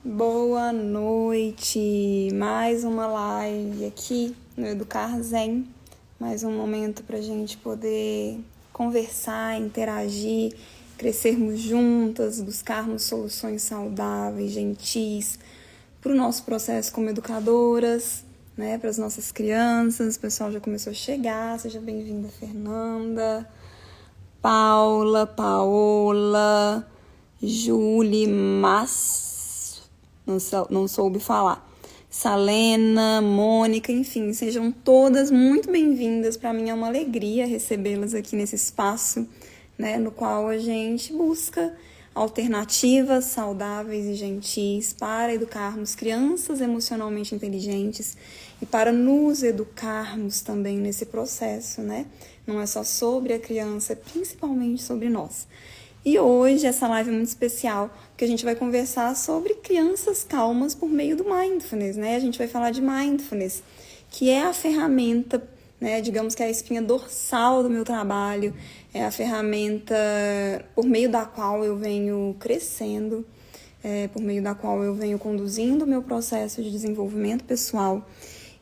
Boa noite, mais uma live aqui no Educar Zen, mais um momento para a gente poder conversar, interagir, crescermos juntas, buscarmos soluções saudáveis, gentis para o nosso processo como educadoras, né, para as nossas crianças. O pessoal já começou a chegar, seja bem-vinda Fernanda, Paola, Julie, não soube falar, Salena, Mônica, enfim, sejam todas muito bem-vindas. Para mim é uma alegria recebê-las aqui nesse espaço, né, no qual a gente busca alternativas saudáveis e gentis para educarmos crianças emocionalmente inteligentes e para nos educarmos também nesse processo, né? Não é só sobre a criança, é principalmente sobre nós. E hoje essa live é muito especial, porque a gente vai conversar sobre crianças calmas por meio do Mindfulness, né? A gente vai falar de Mindfulness, que é a ferramenta, né, digamos que é a espinha dorsal do meu trabalho, é a ferramenta por meio da qual eu venho crescendo, por meio da qual eu venho conduzindo o meu processo de desenvolvimento pessoal.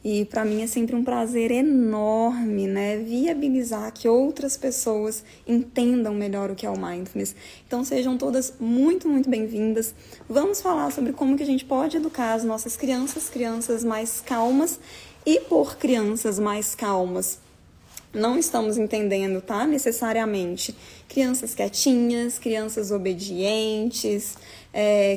E para mim é sempre um prazer enorme, né, viabilizar que outras pessoas entendam melhor o que é o Mindfulness. Então sejam todas muito, muito bem-vindas. Vamos falar sobre como que a gente pode educar as nossas crianças mais calmas. E por crianças mais calmas, não estamos entendendo, tá? Necessariamente crianças quietinhas, crianças obedientes,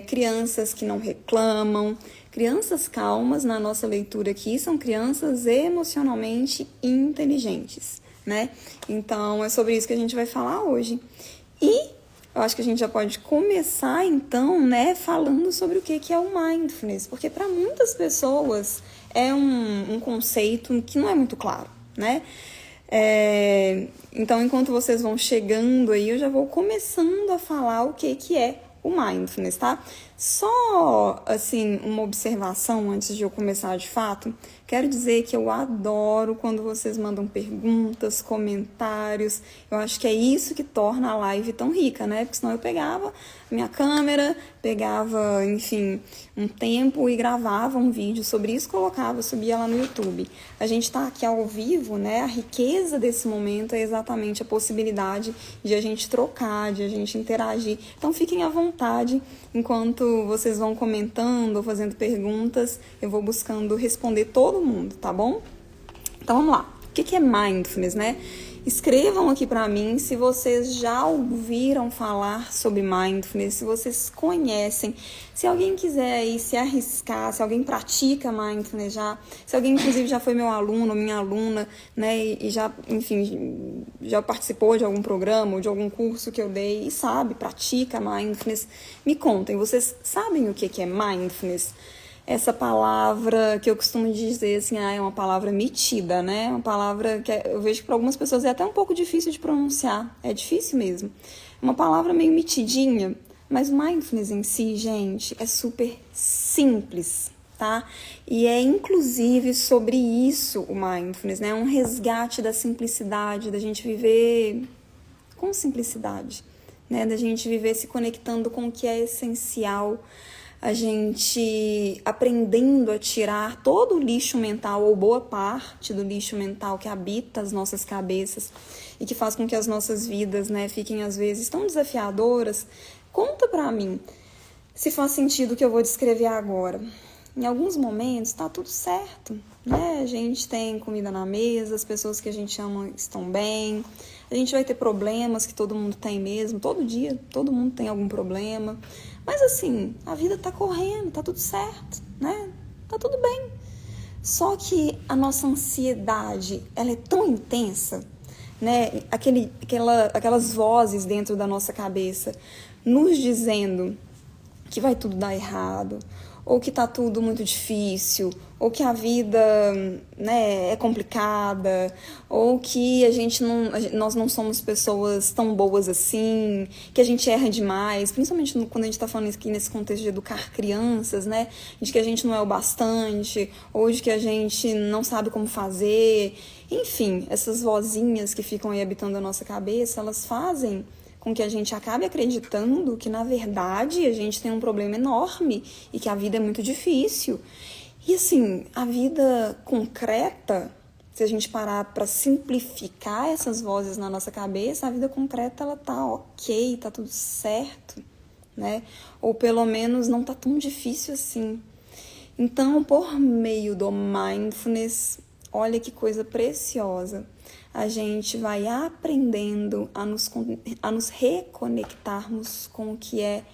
crianças que não reclamam. Crianças calmas, na nossa leitura aqui, são crianças emocionalmente inteligentes, né? Então, é sobre isso que a gente vai falar hoje. E eu acho que a gente já pode começar, então, né, falando sobre o que é o Mindfulness, porque para muitas pessoas é um conceito que não é muito claro, né? Então, enquanto vocês vão chegando aí, eu já vou começando a falar o que é o Mindfulness, tá? Só, assim, uma observação antes de eu começar de fato. Quero dizer que eu adoro quando vocês mandam perguntas, comentários. Eu acho que é isso que torna a live tão rica, né? Porque senão eu pegava minha câmera, pegava, enfim, um tempo e gravava um vídeo sobre isso, colocava, subia lá no YouTube. A gente tá aqui ao vivo, né? A riqueza desse momento é exatamente a possibilidade de a gente trocar, de a gente interagir. Então fiquem à vontade, enquanto vocês vão comentando ou fazendo perguntas, eu vou buscando responder todo mundo, tá bom? Então vamos lá. O que é Mindfulness, né? Escrevam aqui para mim se vocês já ouviram falar sobre Mindfulness, se vocês conhecem, se alguém quiser aí se arriscar, se alguém pratica Mindfulness já, se alguém inclusive já foi meu aluno, minha aluna, né, e já, enfim, já participou de algum programa ou de algum curso que eu dei e sabe, pratica Mindfulness, me contem, vocês sabem o que é Mindfulness? Essa palavra que eu costumo dizer assim, é uma palavra metida, né? Uma palavra que eu vejo que para algumas pessoas é até um pouco difícil de pronunciar. É difícil mesmo. Uma palavra meio metidinha, mas o Mindfulness em si, gente, é super simples, tá? E é inclusive sobre isso o Mindfulness, né? Um resgate da simplicidade, da gente viver com simplicidade, né? Da gente viver se conectando com o que é essencial, a gente aprendendo a tirar todo o lixo mental, ou boa parte do lixo mental que habita as nossas cabeças e que faz com que as nossas vidas, né, fiquem às vezes tão desafiadoras. Conta pra mim se faz sentido o que eu vou descrever agora. Em alguns momentos tá tudo certo, né? A gente tem comida na mesa, as pessoas que a gente ama estão bem, a gente vai ter problemas que todo mundo tem mesmo, todo dia todo mundo tem algum problema. Mas assim, a vida tá correndo, tá tudo certo, né? Tá tudo bem. Só que a nossa ansiedade, ela é tão intensa, né? Aquelas vozes dentro da nossa cabeça nos dizendo que vai tudo dar errado, ou que tá tudo muito difícil, ou que a vida, né, é complicada, ou que nós não somos pessoas tão boas assim, que a gente erra demais, principalmente quando a gente está falando aqui nesse contexto de educar crianças, né, de que a gente não é o bastante, ou de que a gente não sabe como fazer. Enfim, essas vozinhas que ficam aí habitando a nossa cabeça, elas fazem com que a gente acabe acreditando que, na verdade, a gente tem um problema enorme e que a vida é muito difícil. E, assim, a vida concreta, se a gente parar para simplificar essas vozes na nossa cabeça, a vida concreta, ela tá ok, tá tudo certo, né? Ou, pelo menos, não tá tão difícil assim. Então, por meio do mindfulness, olha que coisa preciosa, a gente vai aprendendo a nos reconectarmos com o que é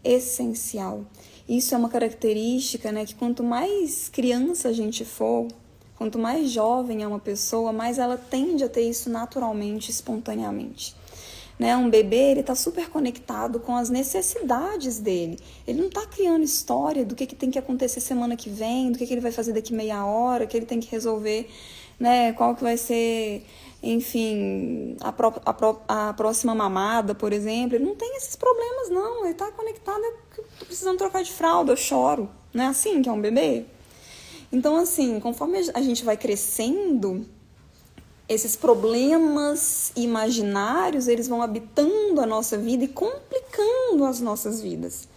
essencial. Isso é uma característica, né, que quanto mais criança a gente for, quanto mais jovem é uma pessoa, mais ela tende a ter isso naturalmente, espontaneamente. Né? Um bebê, ele está super conectado com as necessidades dele. Ele não está criando história do que tem que acontecer semana que vem, do que ele vai fazer daqui meia hora, que ele tem que resolver, né? Qual que vai ser, enfim, a próxima mamada, por exemplo. Ele não tem esses problemas, não. Ele está conectado, eu tô precisando trocar de fralda, eu choro. Não é assim que é um bebê? Então, assim, conforme a gente vai crescendo, esses problemas imaginários, eles vão habitando a nossa vida e complicando as nossas vidas.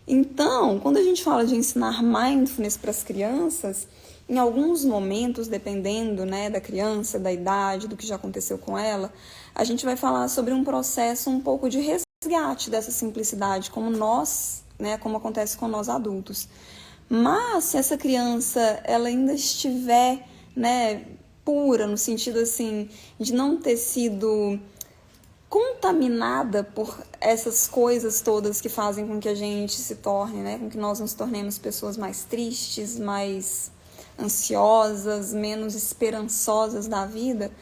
Então, quando a gente fala de ensinar mindfulness para as crianças, em alguns momentos, dependendo, né, da criança, da idade, do que já aconteceu com ela, a gente vai falar sobre um processo um pouco de resgate dessa simplicidade, como nós, né, como acontece com nós adultos. Mas se essa criança ela ainda estiver, né, pura, no sentido assim, de não ter sido contaminada por essas coisas todas que fazem com que a gente se torne, né, com que nós nos tornemos pessoas mais tristes, mais ansiosas, menos esperançosas da vida,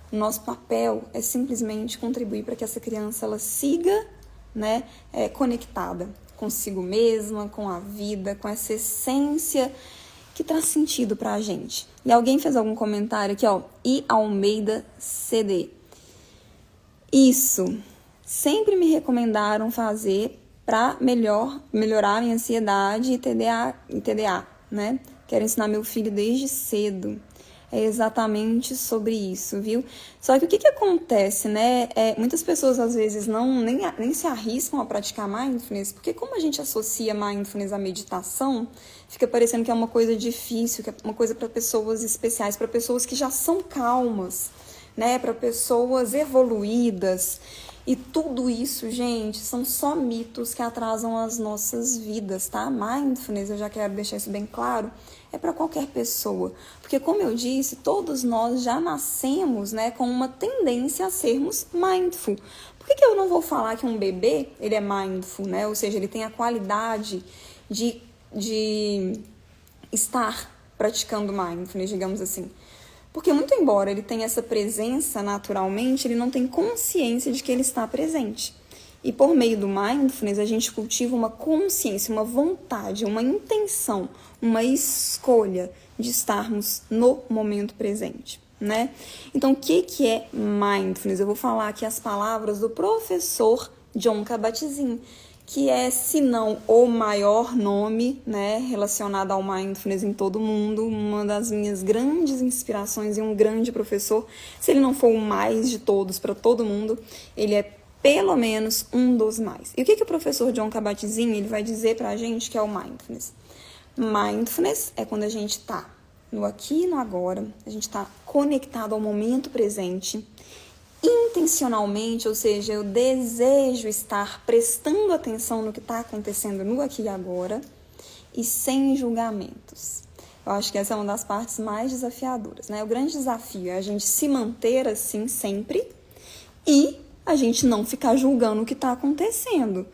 nosso papel é simplesmente contribuir para que essa criança ela siga, né, conectada consigo mesma, com a vida, com essa essência que traz sentido pra gente. E alguém fez algum comentário aqui, ó, I. Almeida CD. Isso, sempre me recomendaram fazer para melhorar minha ansiedade e TDA, né? Quero ensinar meu filho desde cedo. É exatamente sobre isso, viu? Só que o que acontece, né? Muitas pessoas, às vezes, nem se arriscam a praticar mindfulness, porque como a gente associa mindfulness à meditação, fica parecendo que é uma coisa difícil, que é uma coisa para pessoas especiais, para pessoas que já são calmas, né? Para pessoas evoluídas. E tudo isso, gente, são só mitos que atrasam as nossas vidas, tá? Mindfulness, eu já quero deixar isso bem claro, é para qualquer pessoa. Porque, como eu disse, todos nós já nascemos, né, com uma tendência a sermos mindful. Por que eu não vou falar que um bebê, ele é mindful, né? Ou seja, ele tem a qualidade de estar praticando mindfulness, digamos assim. Porque muito embora ele tenha essa presença naturalmente, ele não tem consciência de que ele está presente. E por meio do mindfulness, a gente cultiva uma consciência, uma vontade, uma intenção, uma escolha de estarmos no momento presente, né? Então, o que é mindfulness? Eu vou falar aqui as palavras do professor Jon Kabat-Zinn, que é, se não o maior nome, né, relacionado ao mindfulness em todo o mundo, uma das minhas grandes inspirações e um grande professor. Se ele não for o mais de todos para todo mundo, ele é pelo menos um dos mais. E o que o professor Jon Kabat-Zinn ele vai dizer para a gente que é o mindfulness? Mindfulness é quando a gente está no aqui e no agora, a gente está conectado ao momento presente, intencionalmente, ou seja, eu desejo estar prestando atenção no que está acontecendo no aqui e agora e sem julgamentos. Eu acho que essa é uma das partes mais desafiadoras, né? O grande desafio é a gente se manter assim sempre e a gente não ficar julgando o que está acontecendo,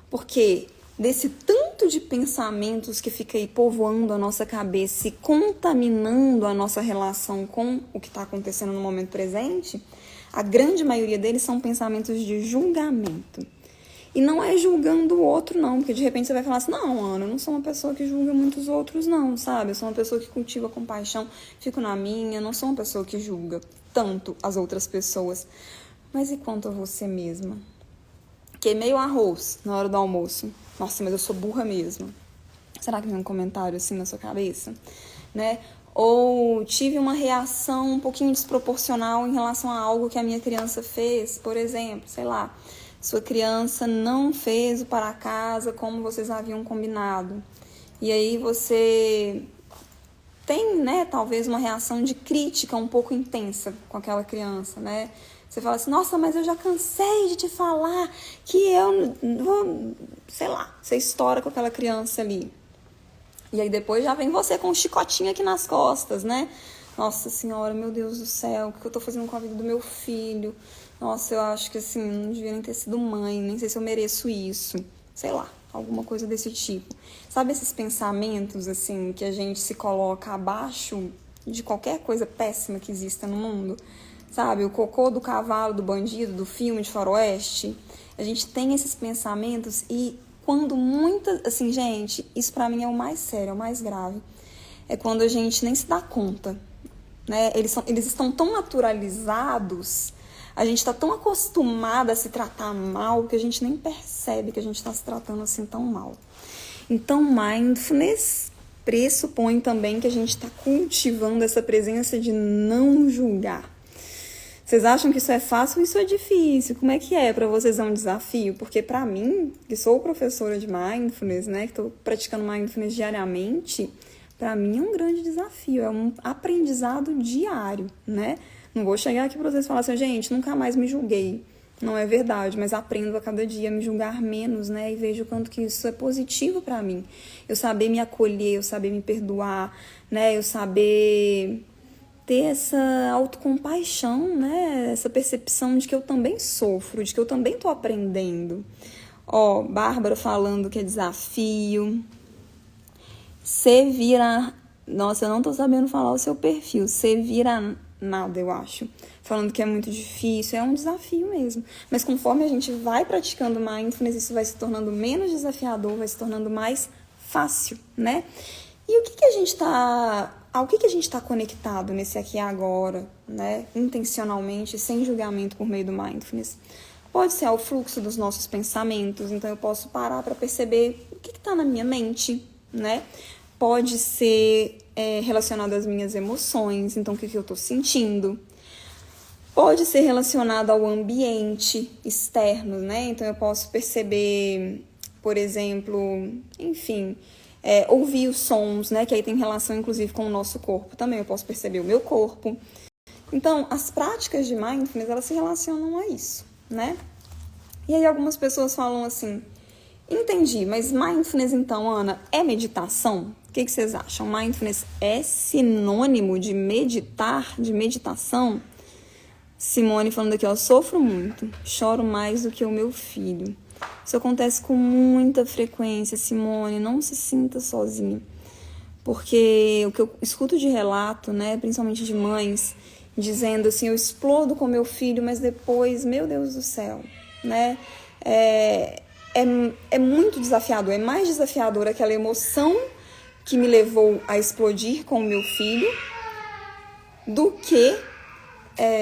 porque desse tanto de pensamentos que fica aí povoando a nossa cabeça e contaminando a nossa relação com o que está acontecendo no momento presente, a grande maioria deles são pensamentos de julgamento. E não é julgando o outro, não, porque de repente você vai falar assim, não, Ana, eu não sou uma pessoa que julga muitos outros, não, sabe? Eu sou uma pessoa que cultiva compaixão, fico na minha, não sou uma pessoa que julga tanto as outras pessoas. Mas e quanto a você mesma? Queimei o arroz na hora do almoço. Nossa, mas eu sou burra mesmo. Será que vem um comentário assim na sua cabeça? Né? Ou tive uma reação um pouquinho desproporcional em relação a algo que a minha criança fez, por exemplo, sei lá, sua criança não fez o para casa como vocês haviam combinado. E aí você tem, né, talvez uma reação de crítica um pouco intensa com aquela criança, né? Você fala assim, nossa, mas eu já cansei de te falar que eu vou, sei lá, você estoura com aquela criança ali. E aí depois já vem você com um chicotinho aqui nas costas, né? Nossa senhora, meu Deus do céu, o que eu tô fazendo com a vida do meu filho? Nossa, eu acho que assim, não devia nem ter sido mãe, nem sei se eu mereço isso. Sei lá, alguma coisa desse tipo. Sabe esses pensamentos, assim, que a gente se coloca abaixo de qualquer coisa péssima que exista no mundo? Sabe, o cocô do cavalo, do bandido, do filme de faroeste? A gente tem esses pensamentos e quando muitas... Assim, gente, isso pra mim é o mais sério, é o mais grave. É quando a gente nem se dá conta, né? Eles estão tão naturalizados, a gente está tão acostumada a se tratar mal que a gente nem percebe que a gente está se tratando assim tão mal. Então, mindfulness pressupõe também que a gente está cultivando essa presença de não julgar. Vocês acham que isso é fácil ou isso é difícil? Como é que é para vocês? É um desafio? Porque para mim, que sou professora de mindfulness, né, que estou praticando mindfulness diariamente, para mim é um grande desafio, é um aprendizado diário, né? Não vou chegar aqui para vocês e falar assim, gente, nunca mais me julguei. Não é verdade, mas aprendo a cada dia a me julgar menos, né? E vejo o quanto que isso é positivo para mim. Eu saber me acolher, eu saber me perdoar, né? Eu saber ter essa autocompaixão, né? Essa percepção de que eu também sofro, de que eu também tô aprendendo. Ó, Bárbara falando que é desafio. Você vira... Nossa, eu não tô sabendo falar o seu perfil. Você vira nada, eu acho. Falando que é muito difícil, é um desafio mesmo. Mas conforme a gente vai praticando mindfulness, isso vai se tornando menos desafiador, vai se tornando mais fácil, né? E o que a gente tá... Ao que a gente está conectado nesse aqui e agora, né? Intencionalmente, sem julgamento por meio do mindfulness? Pode ser ao fluxo dos nossos pensamentos, então eu posso parar para perceber o que está na minha mente, né? Pode ser relacionado às minhas emoções, então o que eu estou sentindo. Pode ser relacionado ao ambiente externo, né? Então eu posso perceber, por exemplo, enfim... ouvir os sons, né, que aí tem relação inclusive com o nosso corpo também, eu posso perceber o meu corpo. Então, as práticas de mindfulness, elas se relacionam a isso, né? E aí algumas pessoas falam assim, entendi, mas mindfulness então, Ana, é meditação? O que vocês acham? Mindfulness é sinônimo de meditar, de meditação? Simone falando aqui, ó, sofro muito, choro mais do que o meu filho. Isso acontece com muita frequência, Simone, não se sinta sozinha. Porque o que eu escuto de relato, né, principalmente de mães, dizendo assim, eu explodo com meu filho, mas depois, meu Deus do céu, né, é muito desafiador, é mais desafiador aquela emoção que me levou a explodir com o meu filho do que...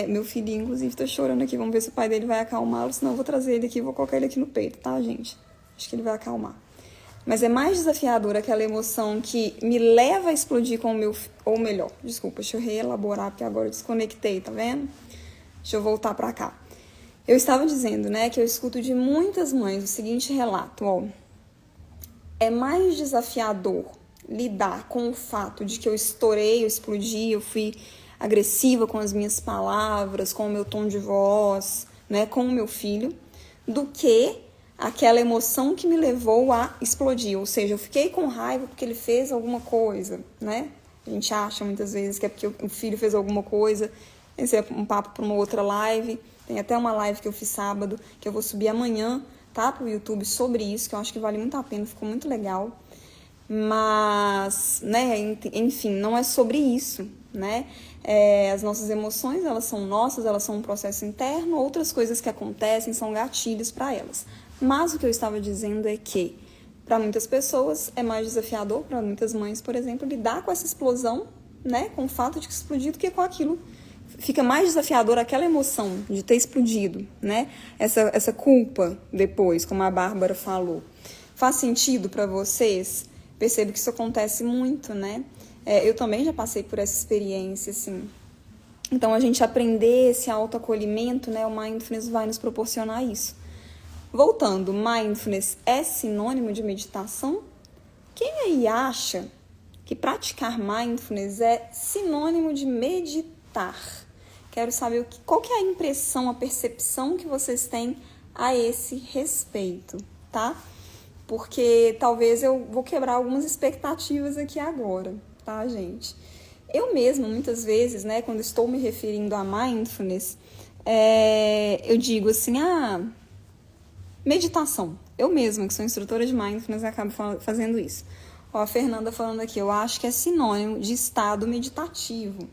meu filhinho, inclusive, tá chorando aqui. Vamos ver se o pai dele vai acalmá-lo. Senão eu vou trazer ele aqui e vou colocar ele aqui no peito, tá, gente? Acho que ele vai acalmar. Mas é mais desafiador aquela emoção que me leva a explodir com o meu... Ou melhor, desculpa, deixa eu reelaborar, porque agora eu desconectei, tá vendo? Deixa eu voltar pra cá. Eu estava dizendo, né, que eu escuto de muitas mães o seguinte relato, ó. É mais desafiador lidar com o fato de que eu estourei, eu explodi, eu fui... agressiva com as minhas palavras, com o meu tom de voz, né, com o meu filho, do que aquela emoção que me levou a explodir. Ou seja, eu fiquei com raiva porque ele fez alguma coisa, né? A gente acha muitas vezes que é porque o filho fez alguma coisa. Esse é um papo para uma outra live. Tem até uma live que eu fiz sábado, que eu vou subir amanhã, tá, pro YouTube sobre isso, que eu acho que vale muito a pena, ficou muito legal. Mas, né, enfim, não é sobre isso, né? As nossas emoções, elas são nossas, elas são um processo interno, outras coisas que acontecem são gatilhos para elas. Mas o que eu estava dizendo é que, para muitas pessoas, é mais desafiador, para muitas mães, por exemplo, lidar com essa explosão, né, com o fato de explodir, do que com aquilo. Fica mais desafiador aquela emoção de ter explodido, né? Essa culpa depois, como a Bárbara falou. Faz sentido para vocês? Percebo que isso acontece muito, né? Eu também já passei por essa experiência, assim. Então, a gente aprender esse autoacolhimento, né? O mindfulness vai nos proporcionar isso. Voltando, mindfulness é sinônimo de meditação? Quem aí acha que praticar mindfulness é sinônimo de meditar? Quero saber qual que é a impressão, a percepção que vocês têm a esse respeito, tá? Porque talvez eu vou quebrar algumas expectativas aqui agora, tá, gente? Eu mesma, muitas vezes, né, quando estou me referindo a mindfulness, eu digo assim, meditação. Eu mesma, que sou instrutora de mindfulness, acabo fazendo isso. Ó, a Fernanda falando aqui, eu acho que é sinônimo de estado meditativo.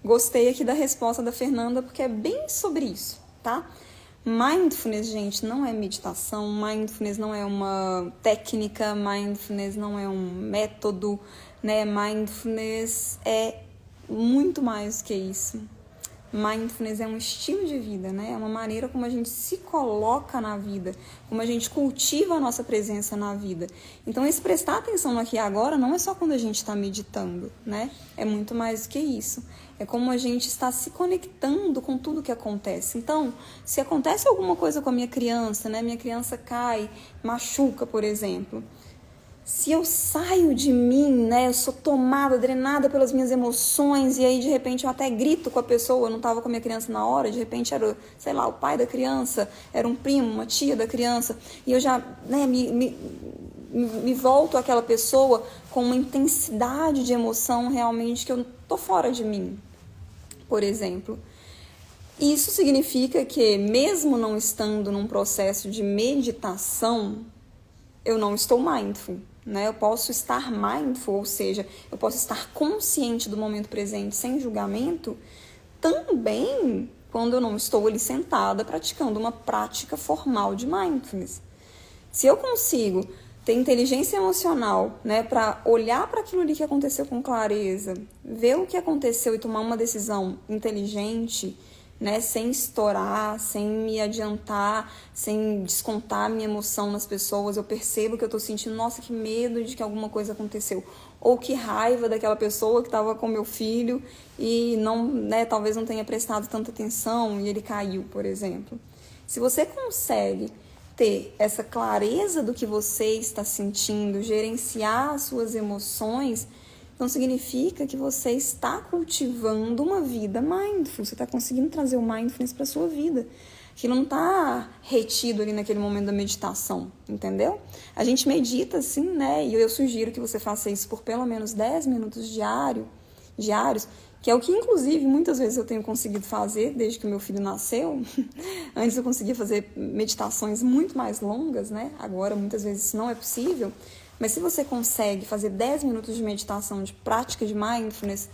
Gostei aqui da resposta da Fernanda, porque é bem sobre isso, tá? Mindfulness, gente, não é meditação, mindfulness não é uma técnica, mindfulness não é um método, né? Mindfulness é muito mais que isso. Mindfulness é um estilo de vida, né? É uma maneira como a gente se coloca na vida, como a gente cultiva a nossa presença na vida. Então, esse prestar atenção no aqui e agora não é só quando a gente está meditando, né? É muito mais do que isso. É como a gente está se conectando com tudo que acontece. Então, se acontece alguma coisa com a minha criança, né? Minha criança cai, machuca, por exemplo. Se eu saio de mim, né, eu sou tomada, drenada pelas minhas emoções, e aí de repente eu até grito com a pessoa, eu não estava com a minha criança na hora, de repente era, sei lá, o pai da criança, era um primo, uma tia da criança, e eu já, né, me volto àquela pessoa com uma intensidade de emoção realmente que eu tô fora de mim, por exemplo. Isso significa que, mesmo não estando num processo de meditação, eu não estou mindful. Né? Eu posso estar mindful, ou seja, eu posso estar consciente do momento presente sem julgamento, também quando eu não estou ali sentada praticando uma prática formal de mindfulness. Se eu consigo ter inteligência emocional, né, para olhar para aquilo ali que aconteceu com clareza, ver o que aconteceu e tomar uma decisão inteligente, né, sem estourar, sem me adiantar, sem descontar minha emoção nas pessoas, eu percebo que eu tô sentindo, nossa, que medo de que alguma coisa aconteceu, ou que raiva daquela pessoa que estava com meu filho e não, né, talvez não tenha prestado tanta atenção e ele caiu, por exemplo. Se você consegue ter essa clareza do que você está sentindo, gerenciar as suas emoções, então significa que você está cultivando uma vida mindful, você está conseguindo trazer o mindfulness para a sua vida. Aquilo não está retido ali naquele momento da meditação, entendeu? A gente medita assim, né? E eu sugiro que você faça isso por pelo menos 10 minutos diários, que é o que inclusive muitas vezes eu tenho conseguido fazer desde que o meu filho nasceu. Antes eu conseguia fazer meditações muito mais longas, né? Agora muitas vezes isso não é possível. Mas se você consegue fazer 10 minutos de meditação, de prática de mindfulness,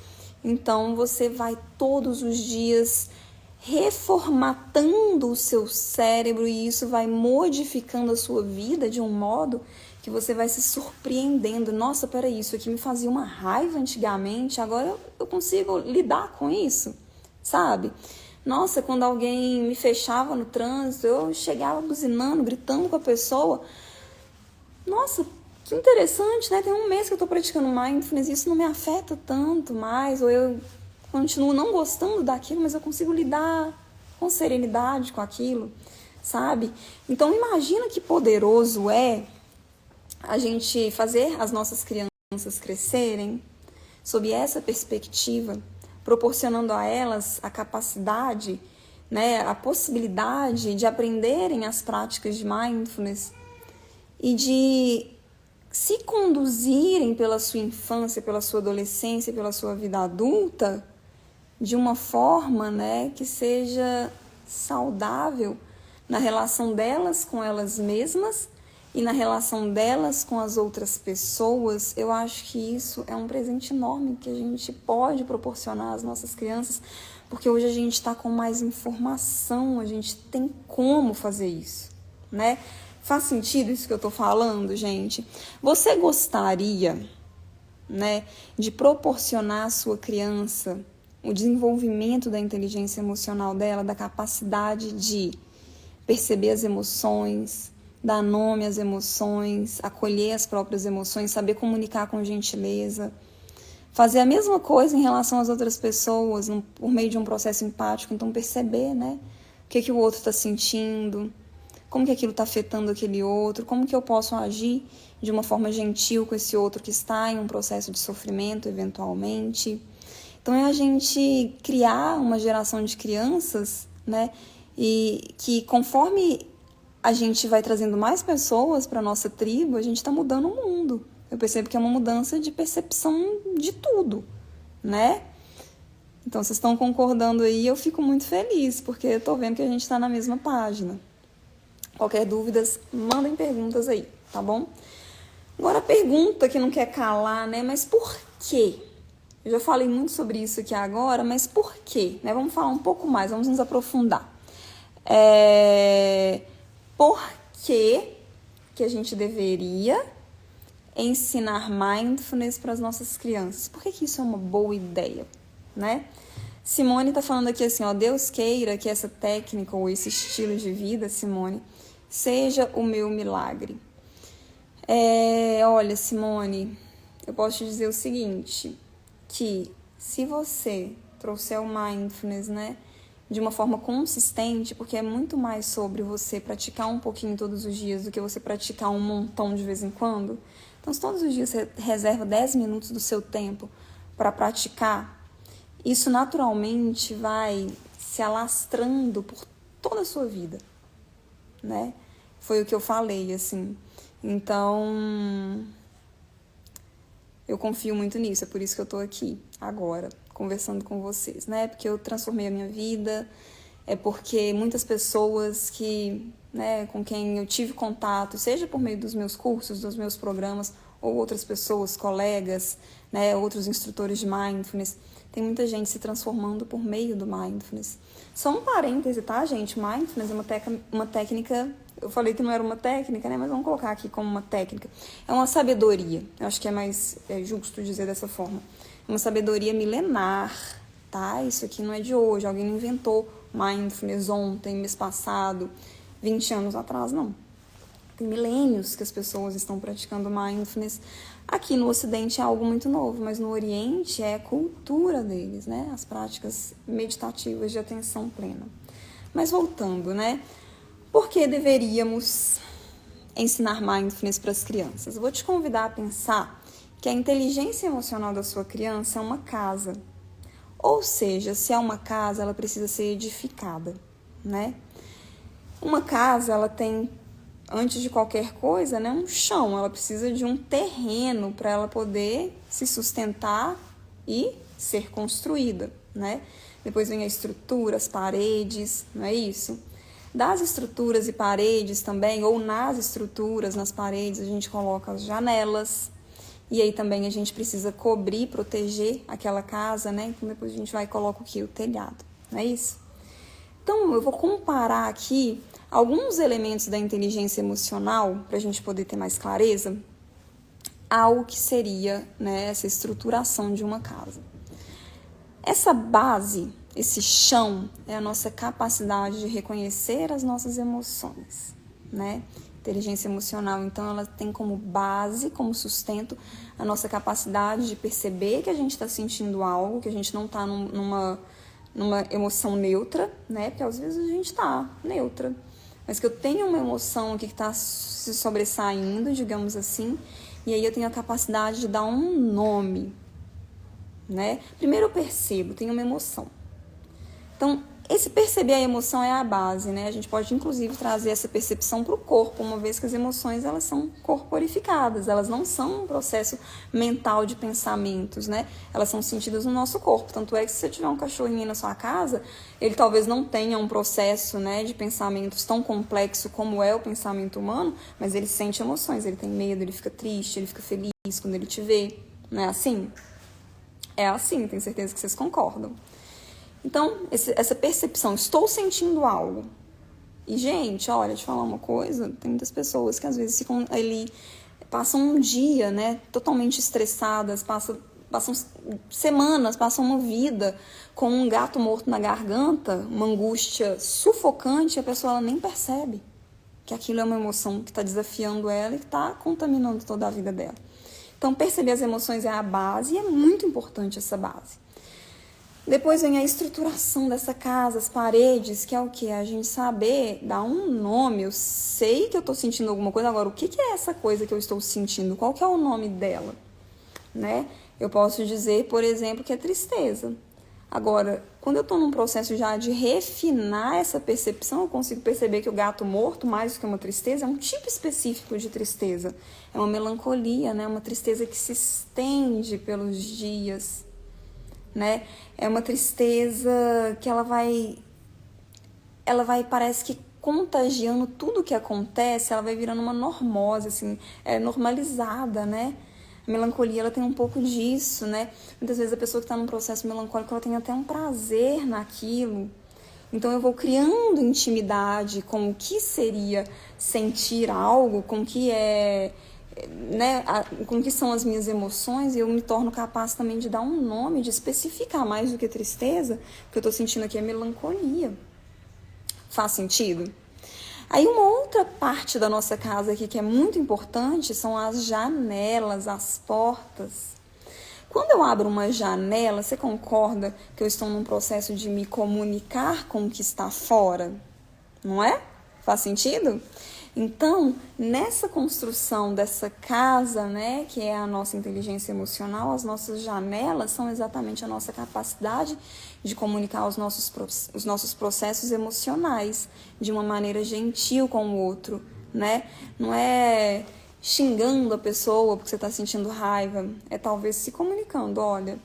então você vai todos os dias reformatando o seu cérebro e isso vai modificando a sua vida de um modo que você vai se surpreendendo. Nossa, peraí, isso aqui me fazia uma raiva antigamente, agora eu consigo lidar com isso, sabe? Nossa, quando alguém me fechava no trânsito, eu chegava buzinando, gritando com a pessoa. Nossa, que interessante, né? Tem um mês que eu tô praticando mindfulness e isso não me afeta tanto mais, ou eu continuo não gostando daquilo, mas eu consigo lidar com serenidade com aquilo, sabe? Então imagina que poderoso é a gente fazer as nossas crianças crescerem sob essa perspectiva, proporcionando a elas a capacidade, né, a possibilidade de aprenderem as práticas de mindfulness e de se conduzirem pela sua infância, pela sua adolescência, pela sua vida adulta, de uma forma, né, que seja saudável na relação delas com elas mesmas e na relação delas com as outras pessoas. Eu acho que isso é um presente enorme que a gente pode proporcionar às nossas crianças, porque hoje a gente está com mais informação, a gente tem como fazer isso, né? Faz sentido isso que eu estou falando, gente? Você gostaria, né, de proporcionar à sua criança o desenvolvimento da inteligência emocional dela, da capacidade de perceber as emoções, dar nome às emoções, acolher as próprias emoções, saber comunicar com gentileza, fazer a mesma coisa em relação às outras pessoas, por meio de um processo empático, então perceber, né, o que o outro está sentindo, como que aquilo está afetando aquele outro, como que eu posso agir de uma forma gentil com esse outro que está em um processo de sofrimento, eventualmente. Então, é a gente criar uma geração de crianças, né, e que conforme a gente vai trazendo mais pessoas para a nossa tribo, a gente está mudando o mundo. Eu percebo que é uma mudança de percepção de tudo, né? Então, vocês estão concordando aí, eu fico muito feliz, porque eu estou vendo que a gente está na mesma página. Qualquer dúvidas, mandem perguntas aí, tá bom? Agora, a pergunta que não quer calar, né? Mas por quê? Eu já falei muito sobre isso aqui agora, mas por quê? Né? Vamos falar um pouco mais, vamos nos aprofundar. Por que a gente deveria ensinar mindfulness para as nossas crianças? Por que isso é uma boa ideia, né? Simone está falando aqui assim, ó, Deus queira que essa técnica ou esse estilo de vida, Simone, seja o meu milagre. Olha, Simone, eu posso te dizer o seguinte, que se você trouxer o mindfulness, né, de uma forma consistente, porque é muito mais sobre você praticar um pouquinho todos os dias do que você praticar um montão de vez em quando. Então, se todos os dias você reserva 10 minutos do seu tempo para praticar, isso naturalmente vai se alastrando por toda a sua vida, né? Foi o que eu falei, assim. Então, eu confio muito nisso, é por isso que eu tô aqui agora, conversando com vocês, né? Porque eu transformei a minha vida, é porque muitas pessoas que, né, com quem eu tive contato, seja por meio dos meus cursos, dos meus programas, ou outras pessoas, colegas, né, outros instrutores de mindfulness, tem muita gente se transformando por meio do mindfulness. Só um parêntese, tá, gente? Mindfulness é uma técnica, eu falei que não era uma técnica, né, mas vamos colocar aqui como uma técnica. É uma sabedoria, eu acho que é mais justo dizer dessa forma. É uma sabedoria milenar, tá? Isso aqui não é de hoje, alguém não inventou mindfulness ontem, mês passado, 20 anos atrás, não. Tem milênios que as pessoas estão praticando mindfulness. Aqui no Ocidente é algo muito novo, mas no Oriente é a cultura deles, né? As práticas meditativas de atenção plena. Mas voltando, né? Por que deveríamos ensinar mindfulness para as crianças? Eu vou te convidar a pensar que a inteligência emocional da sua criança é uma casa. Ou seja, se é uma casa, ela precisa ser edificada, né? Uma casa, ela tem, antes de qualquer coisa, né, um chão. Ela precisa de um terreno para ela poder se sustentar e ser construída, né? Depois vem a estrutura, as paredes, não é isso? Das estruturas e paredes também, ou nas estruturas, nas paredes, a gente coloca as janelas. E aí também a gente precisa cobrir, proteger aquela casa, né? Então depois a gente vai e coloca o quê? O telhado, não é isso? Então eu vou comparar aqui alguns elementos da inteligência emocional, para a gente poder ter mais clareza, ao que seria, né, essa estruturação de uma casa. Essa base, esse chão, é a nossa capacidade de reconhecer as nossas emoções, né? Inteligência emocional, então, ela tem como base, como sustento, a nossa capacidade de perceber que a gente está sentindo algo, que a gente não está numa emoção neutra, né? Porque às vezes a gente está neutra, mas que eu tenho uma emoção aqui que está se sobressaindo, digamos assim, e aí eu tenho a capacidade de dar um nome, né? Primeiro eu percebo, tenho uma emoção. Então, esse perceber a emoção é a base, né? A gente pode, inclusive, trazer essa percepção para o corpo, uma vez que as emoções, elas são corporificadas, elas não são um processo mental de pensamentos, né? Elas são sentidas no nosso corpo. Tanto é que se você tiver um cachorrinho na sua casa, ele talvez não tenha um processo, né, de pensamentos tão complexo como é o pensamento humano, mas ele sente emoções, ele tem medo, ele fica triste, ele fica feliz quando ele te vê. Não é assim? É assim, tenho certeza que vocês concordam. Então, essa percepção, estou sentindo algo. E, gente, olha, deixa eu falar uma coisa, tem muitas pessoas que às vezes ficam ali, passam um dia, né, totalmente estressadas, passam semanas, passam uma vida com um gato morto na garganta, uma angústia sufocante, e a pessoa ela nem percebe que aquilo é uma emoção que está desafiando ela e que está contaminando toda a vida dela. Então, perceber as emoções é a base e é muito importante essa base. Depois vem a estruturação dessa casa, as paredes, que é o quê? A gente saber dar um nome. Eu sei que eu estou sentindo alguma coisa, agora o que é essa coisa que eu estou sentindo? Qual que é o nome dela? Né? Eu posso dizer, por exemplo, que é tristeza. Agora, quando eu estou num processo já de refinar essa percepção, eu consigo perceber que o gato morto, mais do que uma tristeza, é um tipo específico de tristeza. É uma melancolia, né? Uma tristeza que se estende pelos dias. Né? É uma tristeza que ela vai, parece que contagiando tudo que acontece, ela vai virando uma normose, assim, normalizada, né? A melancolia, ela tem um pouco disso, né? Muitas vezes a pessoa que está num processo melancólico, ela tem até um prazer naquilo. Então eu vou criando intimidade com o que seria sentir algo, com o que é... né, com o que são as minhas emoções, e eu me torno capaz também de dar um nome, de especificar mais do que tristeza, o que eu estou sentindo aqui é melancolia. Faz sentido? Aí uma outra parte da nossa casa aqui que é muito importante são as janelas, as portas. Quando eu abro uma janela, você concorda que eu estou num processo de me comunicar com o que está fora? Não é? Faz sentido? Então, nessa construção dessa casa, né, que é a nossa inteligência emocional, as nossas janelas são exatamente a nossa capacidade de comunicar os nossos processos emocionais de uma maneira gentil com o outro, né? Não é xingando a pessoa porque você está sentindo raiva, é talvez se comunicando, olha,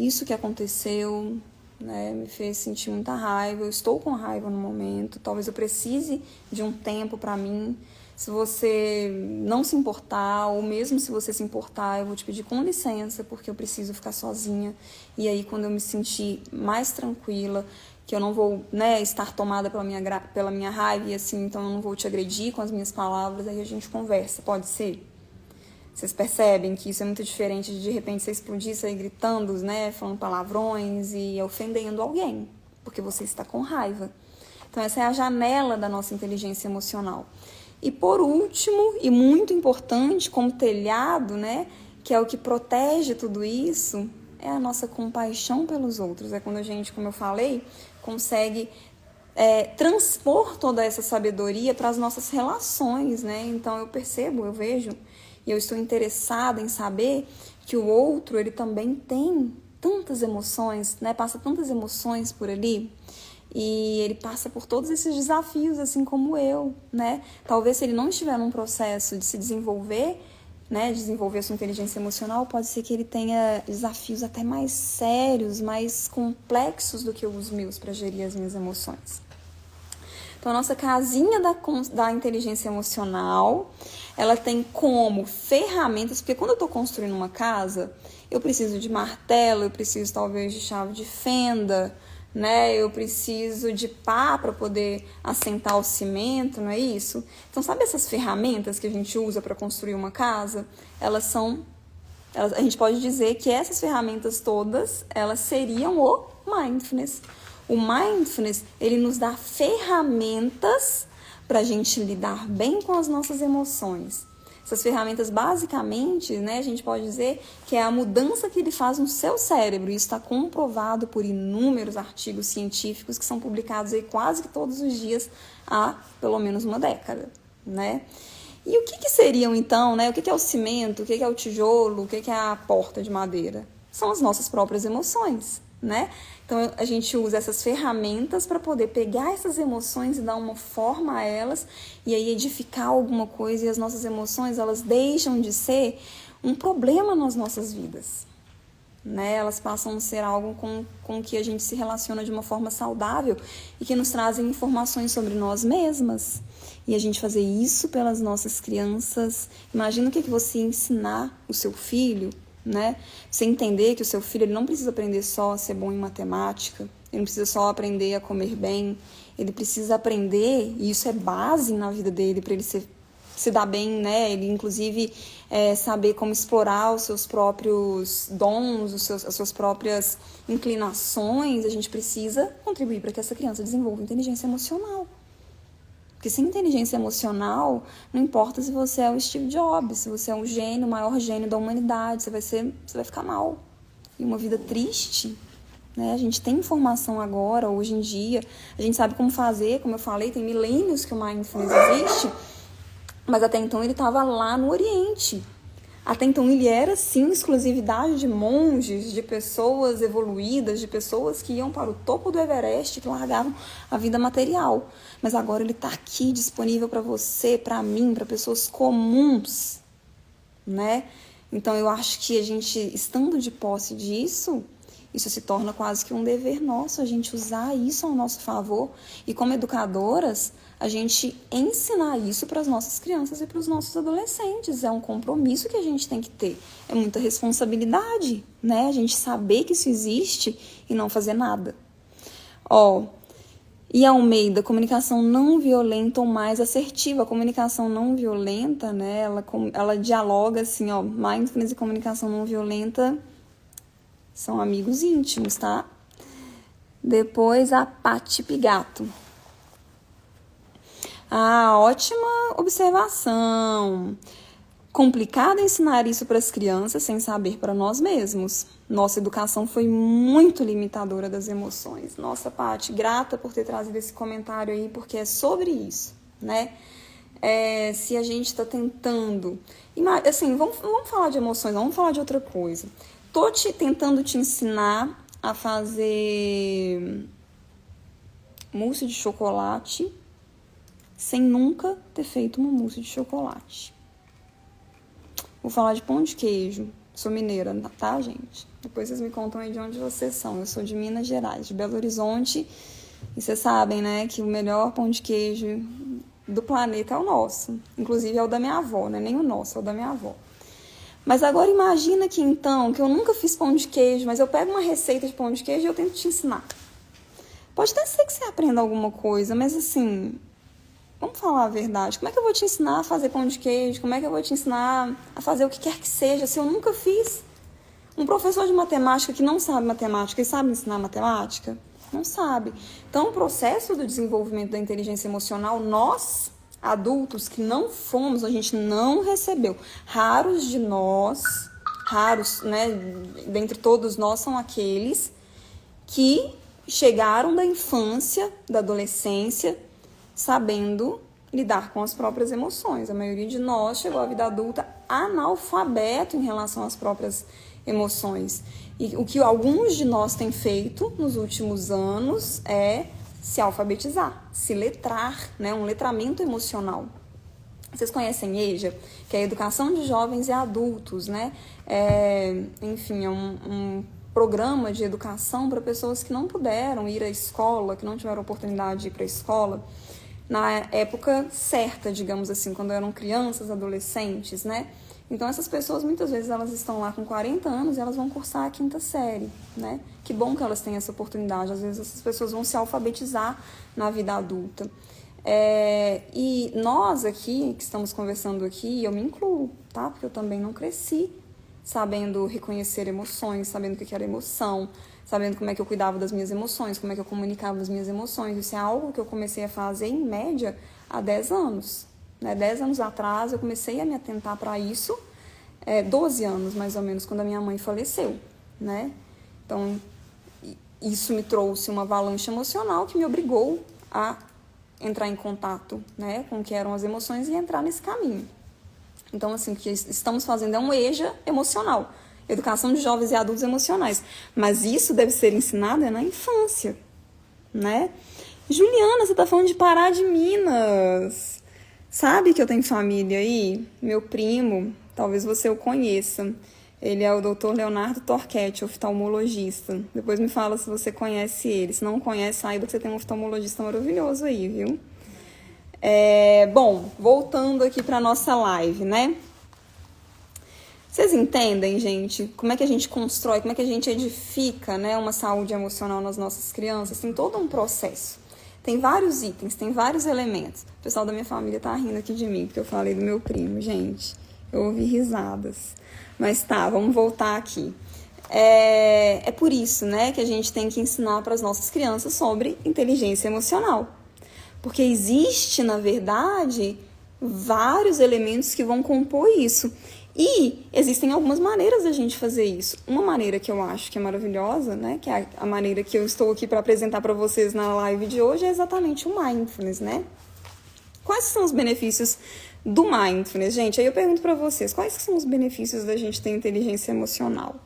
isso que aconteceu, né, me fez sentir muita raiva, eu estou com raiva no momento, talvez eu precise de um tempo para mim. Se você não se importar, ou mesmo se você se importar, eu vou te pedir com licença, porque eu preciso ficar sozinha. E aí, quando eu me sentir mais tranquila, que eu não vou, né, estar tomada pela minha raiva, e assim, então eu não vou te agredir com as minhas palavras, aí a gente conversa, pode ser? Vocês percebem que isso é muito diferente de repente você explodir, sair gritando, né, falando palavrões e ofendendo alguém, porque você está com raiva. Então essa é a janela da nossa inteligência emocional. E por último, e muito importante, como telhado, né, que é o que protege tudo isso, é a nossa compaixão pelos outros. É quando a gente, como eu falei, consegue transpor toda essa sabedoria para as nossas relações, né? Então eu percebo, eu vejo, e eu estou interessada em saber que o outro, ele também tem tantas emoções, né? Passa tantas emoções por ali, e ele passa por todos esses desafios, assim como eu, né? Talvez se ele não estiver num processo de se desenvolver, né, desenvolver a sua inteligência emocional, pode ser que ele tenha desafios até mais sérios, mais complexos do que os meus para gerir as minhas emoções. Então, a nossa casinha da inteligência emocional, ela tem como ferramentas, porque quando eu estou construindo uma casa, eu preciso de martelo, eu preciso talvez de chave de fenda, né? Eu preciso de pá para poder assentar o cimento, não é isso? Então, sabe essas ferramentas que a gente usa para construir uma casa? A gente pode dizer que essas ferramentas todas, elas seriam o mindfulness. O mindfulness, ele nos dá ferramentas para a gente lidar bem com as nossas emoções. Essas ferramentas, basicamente, né, a gente pode dizer que é a mudança que ele faz no seu cérebro. Isso está comprovado por inúmeros artigos científicos que são publicados aí quase que todos os dias há pelo menos uma década, né? E o que seriam, então, né? O que é o cimento, o que é o tijolo, o que é a porta de madeira? São as nossas próprias emoções, né? Então, a gente usa essas ferramentas para poder pegar essas emoções e dar uma forma a elas e aí edificar alguma coisa, e as nossas emoções, elas deixam de ser um problema nas nossas vidas, né? Elas passam a ser algo com que a gente se relaciona de uma forma saudável e que nos trazem informações sobre nós mesmas. E a gente fazer isso pelas nossas crianças. Imagina o que você ensinar o seu filho, né? Você entender que o seu filho, ele não precisa aprender só a ser bom em matemática, ele não precisa só aprender a comer bem, ele precisa aprender, e isso é base na vida dele, para ele se dar bem, né? Ele, inclusive, saber como explorar os seus próprios dons, as suas próprias inclinações. A gente precisa contribuir para que essa criança desenvolva inteligência emocional. Porque sem inteligência emocional, não importa se você é o Steve Jobs, se você é um gênio, o maior gênio da humanidade, você vai ficar mal. E uma vida triste, né? A gente tem informação agora, hoje em dia, a gente sabe como fazer, como eu falei, tem milênios que o Mindfulness existe, mas até então ele estava lá no Oriente. Até então ele era, sim, exclusividade de monges, de pessoas evoluídas, de pessoas que iam para o topo do Everest, que largavam a vida material. Mas agora ele está aqui, disponível para você, para mim, para pessoas comuns, né? Então eu acho que a gente, estando de posse disso, isso se torna quase que um dever nosso, a gente usar isso ao nosso favor. E como educadoras, a gente ensinar isso para as nossas crianças e para os nossos adolescentes. É um compromisso que a gente tem que ter. É muita responsabilidade, né? A gente saber que isso existe e não fazer nada. E Almeida, comunicação não violenta ou mais assertiva. A comunicação não violenta, né? Ela dialoga assim, mindfulness e comunicação não violenta são amigos íntimos, tá? Depois a Pati Pigato. Ótima observação. Complicado ensinar isso para as crianças sem saber para nós mesmos. Nossa educação foi muito limitadora das emoções. Nossa, Pati, grata por ter trazido esse comentário aí, porque é sobre isso, né? Se a gente está tentando... Assim, vamos falar de emoções, não vamos falar de outra coisa. Tô tentando te ensinar a fazer mousse de chocolate sem nunca ter feito uma mousse de chocolate. Vou falar de pão de queijo. Sou mineira, tá, gente? Depois vocês me contam aí de onde vocês são. Eu sou de Minas Gerais, de Belo Horizonte. E vocês sabem, né, que o melhor pão de queijo do planeta é o nosso. Inclusive é o da minha avó, não é nem o nosso, é o da minha avó. Mas agora imagina que então, que eu nunca fiz pão de queijo, mas eu pego uma receita de pão de queijo e eu tento te ensinar. Pode até ser que você aprenda alguma coisa, mas assim, vamos falar a verdade. Como é que eu vou te ensinar a fazer pão de queijo? Como é que eu vou te ensinar a fazer o que quer que seja, se eu nunca fiz? Um professor de matemática que não sabe matemática e sabe ensinar matemática? Não sabe. Então, o processo do desenvolvimento da inteligência emocional, nós... adultos que não fomos, a gente não recebeu. Raros de nós, né, dentre todos nós, são aqueles que chegaram da infância, da adolescência, sabendo lidar com as próprias emoções. A maioria de nós chegou à vida adulta analfabeto em relação às próprias emoções. E o que alguns de nós têm feito nos últimos anos é se alfabetizar, se letrar, né? Um letramento emocional. Vocês conhecem EJA, que é a Educação de Jovens e Adultos, né? Enfim, é um programa de educação para pessoas que não puderam ir à escola, que não tiveram oportunidade de ir para a escola, na época certa, digamos assim, quando eram crianças, adolescentes, né? Então, essas pessoas, muitas vezes, elas estão lá com 40 anos e elas vão cursar a 5ª série, né? Que bom que elas têm essa oportunidade. Às vezes, essas pessoas vão se alfabetizar na vida adulta. E nós aqui, que estamos conversando aqui, eu me incluo, tá? Porque eu também não cresci sabendo reconhecer emoções, sabendo o que era emoção, sabendo como é que eu cuidava das minhas emoções, como é que eu comunicava as minhas emoções. Isso é algo que eu comecei a fazer, em média, há 10 anos. 10 anos atrás eu comecei a me atentar para isso, 12 anos mais ou menos, quando a minha mãe faleceu, né? Então, isso me trouxe uma avalanche emocional que me obrigou a entrar em contato, né, com o que eram as emoções e entrar nesse caminho. Então, assim, o que estamos fazendo é um EJA emocional, Educação de Jovens e Adultos Emocionais. Mas isso deve ser ensinado na infância, né? Juliana, você está falando de Pará de Minas. Sabe que eu tenho família aí? Meu primo, talvez você o conheça. Ele é o Dr. Leonardo Torquetti, oftalmologista. Depois me fala se você conhece ele. Se não conhece, saiba que você tem um oftalmologista maravilhoso aí, viu? Bom, voltando aqui para nossa live, né? Vocês entendem, gente, como é que a gente constrói, como é que a gente edifica, né, uma saúde emocional nas nossas crianças? Tem todo um processo. Tem vários itens, tem vários elementos. O pessoal da minha família tá rindo aqui de mim, porque eu falei do meu primo, gente. Eu ouvi risadas. Mas tá, vamos voltar aqui. É por isso, né, que a gente tem que ensinar para as nossas crianças sobre inteligência emocional. Porque existe, na verdade, vários elementos que vão compor isso. E existem algumas maneiras da gente fazer isso. Uma maneira que eu acho que é maravilhosa, né, que é a maneira que eu estou aqui para apresentar para vocês na live de hoje, é exatamente o mindfulness, né? Quais são os benefícios do mindfulness, gente? Aí eu pergunto para vocês, quais são os benefícios da gente ter inteligência emocional?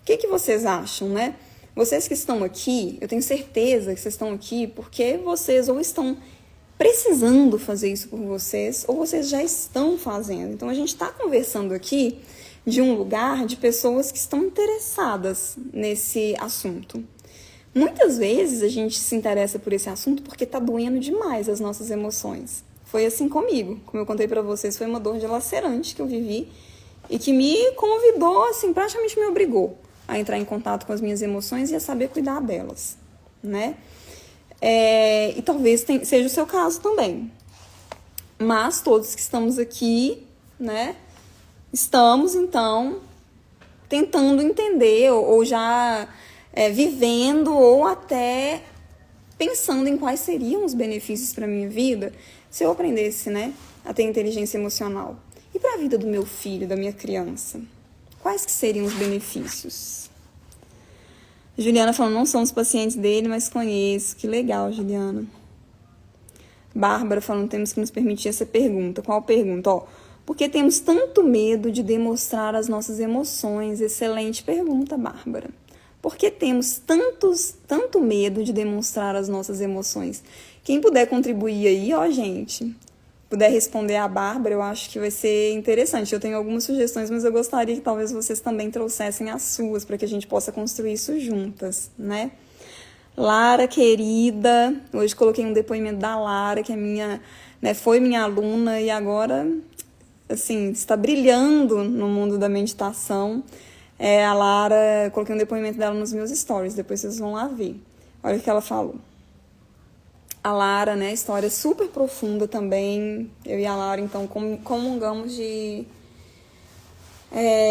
O que vocês acham, né? Vocês que estão aqui, eu tenho certeza que vocês estão aqui porque vocês ou estão precisando fazer isso por vocês, ou vocês já estão fazendo. Então, a gente está conversando aqui de um lugar de pessoas que estão interessadas nesse assunto. Muitas vezes a gente se interessa por esse assunto porque está doendo demais as nossas emoções. Foi assim comigo, como eu contei para vocês, foi uma dor dilacerante que eu vivi e que me convidou, assim, praticamente me obrigou a entrar em contato com as minhas emoções e a saber cuidar delas, né? E talvez seja o seu caso também. Mas todos que estamos aqui, né, estamos, então, tentando entender ou já vivendo ou até pensando em quais seriam os benefícios para a minha vida se eu aprendesse, né, a ter inteligência emocional. E para a vida do meu filho, da minha criança? Quais que seriam os benefícios? Juliana falando, não somos pacientes dele, mas conheço. Que legal, Juliana. Bárbara falando, temos que nos permitir essa pergunta. Qual pergunta? Porque temos tanto medo de demonstrar as nossas emoções? Excelente pergunta, Bárbara. Por que temos tanto medo de demonstrar as nossas emoções? Quem puder contribuir aí, gente, puder responder a Bárbara, eu acho que vai ser interessante. Eu tenho algumas sugestões, mas eu gostaria que talvez vocês também trouxessem as suas, para que a gente possa construir isso juntas, né? Lara, querida, hoje coloquei um depoimento da Lara, que é foi minha aluna e agora, assim, está brilhando no mundo da meditação. A Lara, coloquei um depoimento dela nos meus stories, depois vocês vão lá ver. Olha o que ela falou. A Lara, né, história super profunda também. Eu e a Lara, então, comungamos de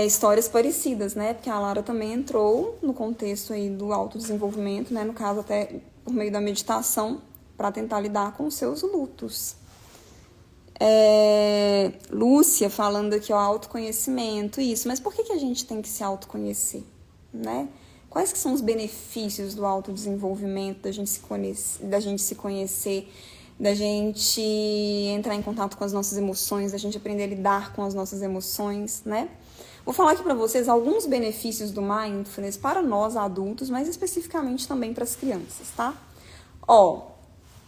histórias parecidas, né? Porque a Lara também entrou no contexto aí do autodesenvolvimento, né? No caso, até por meio da meditação, para tentar lidar com os seus lutos. Lúcia falando aqui, autoconhecimento, isso. Mas por que a gente tem que se autoconhecer, né? Quais que são os benefícios do autodesenvolvimento, da gente se conhecer, da gente entrar em contato com as nossas emoções, da gente aprender a lidar com as nossas emoções, né? Vou falar aqui para vocês alguns benefícios do Mindfulness para nós adultos, mas especificamente também para as crianças, tá?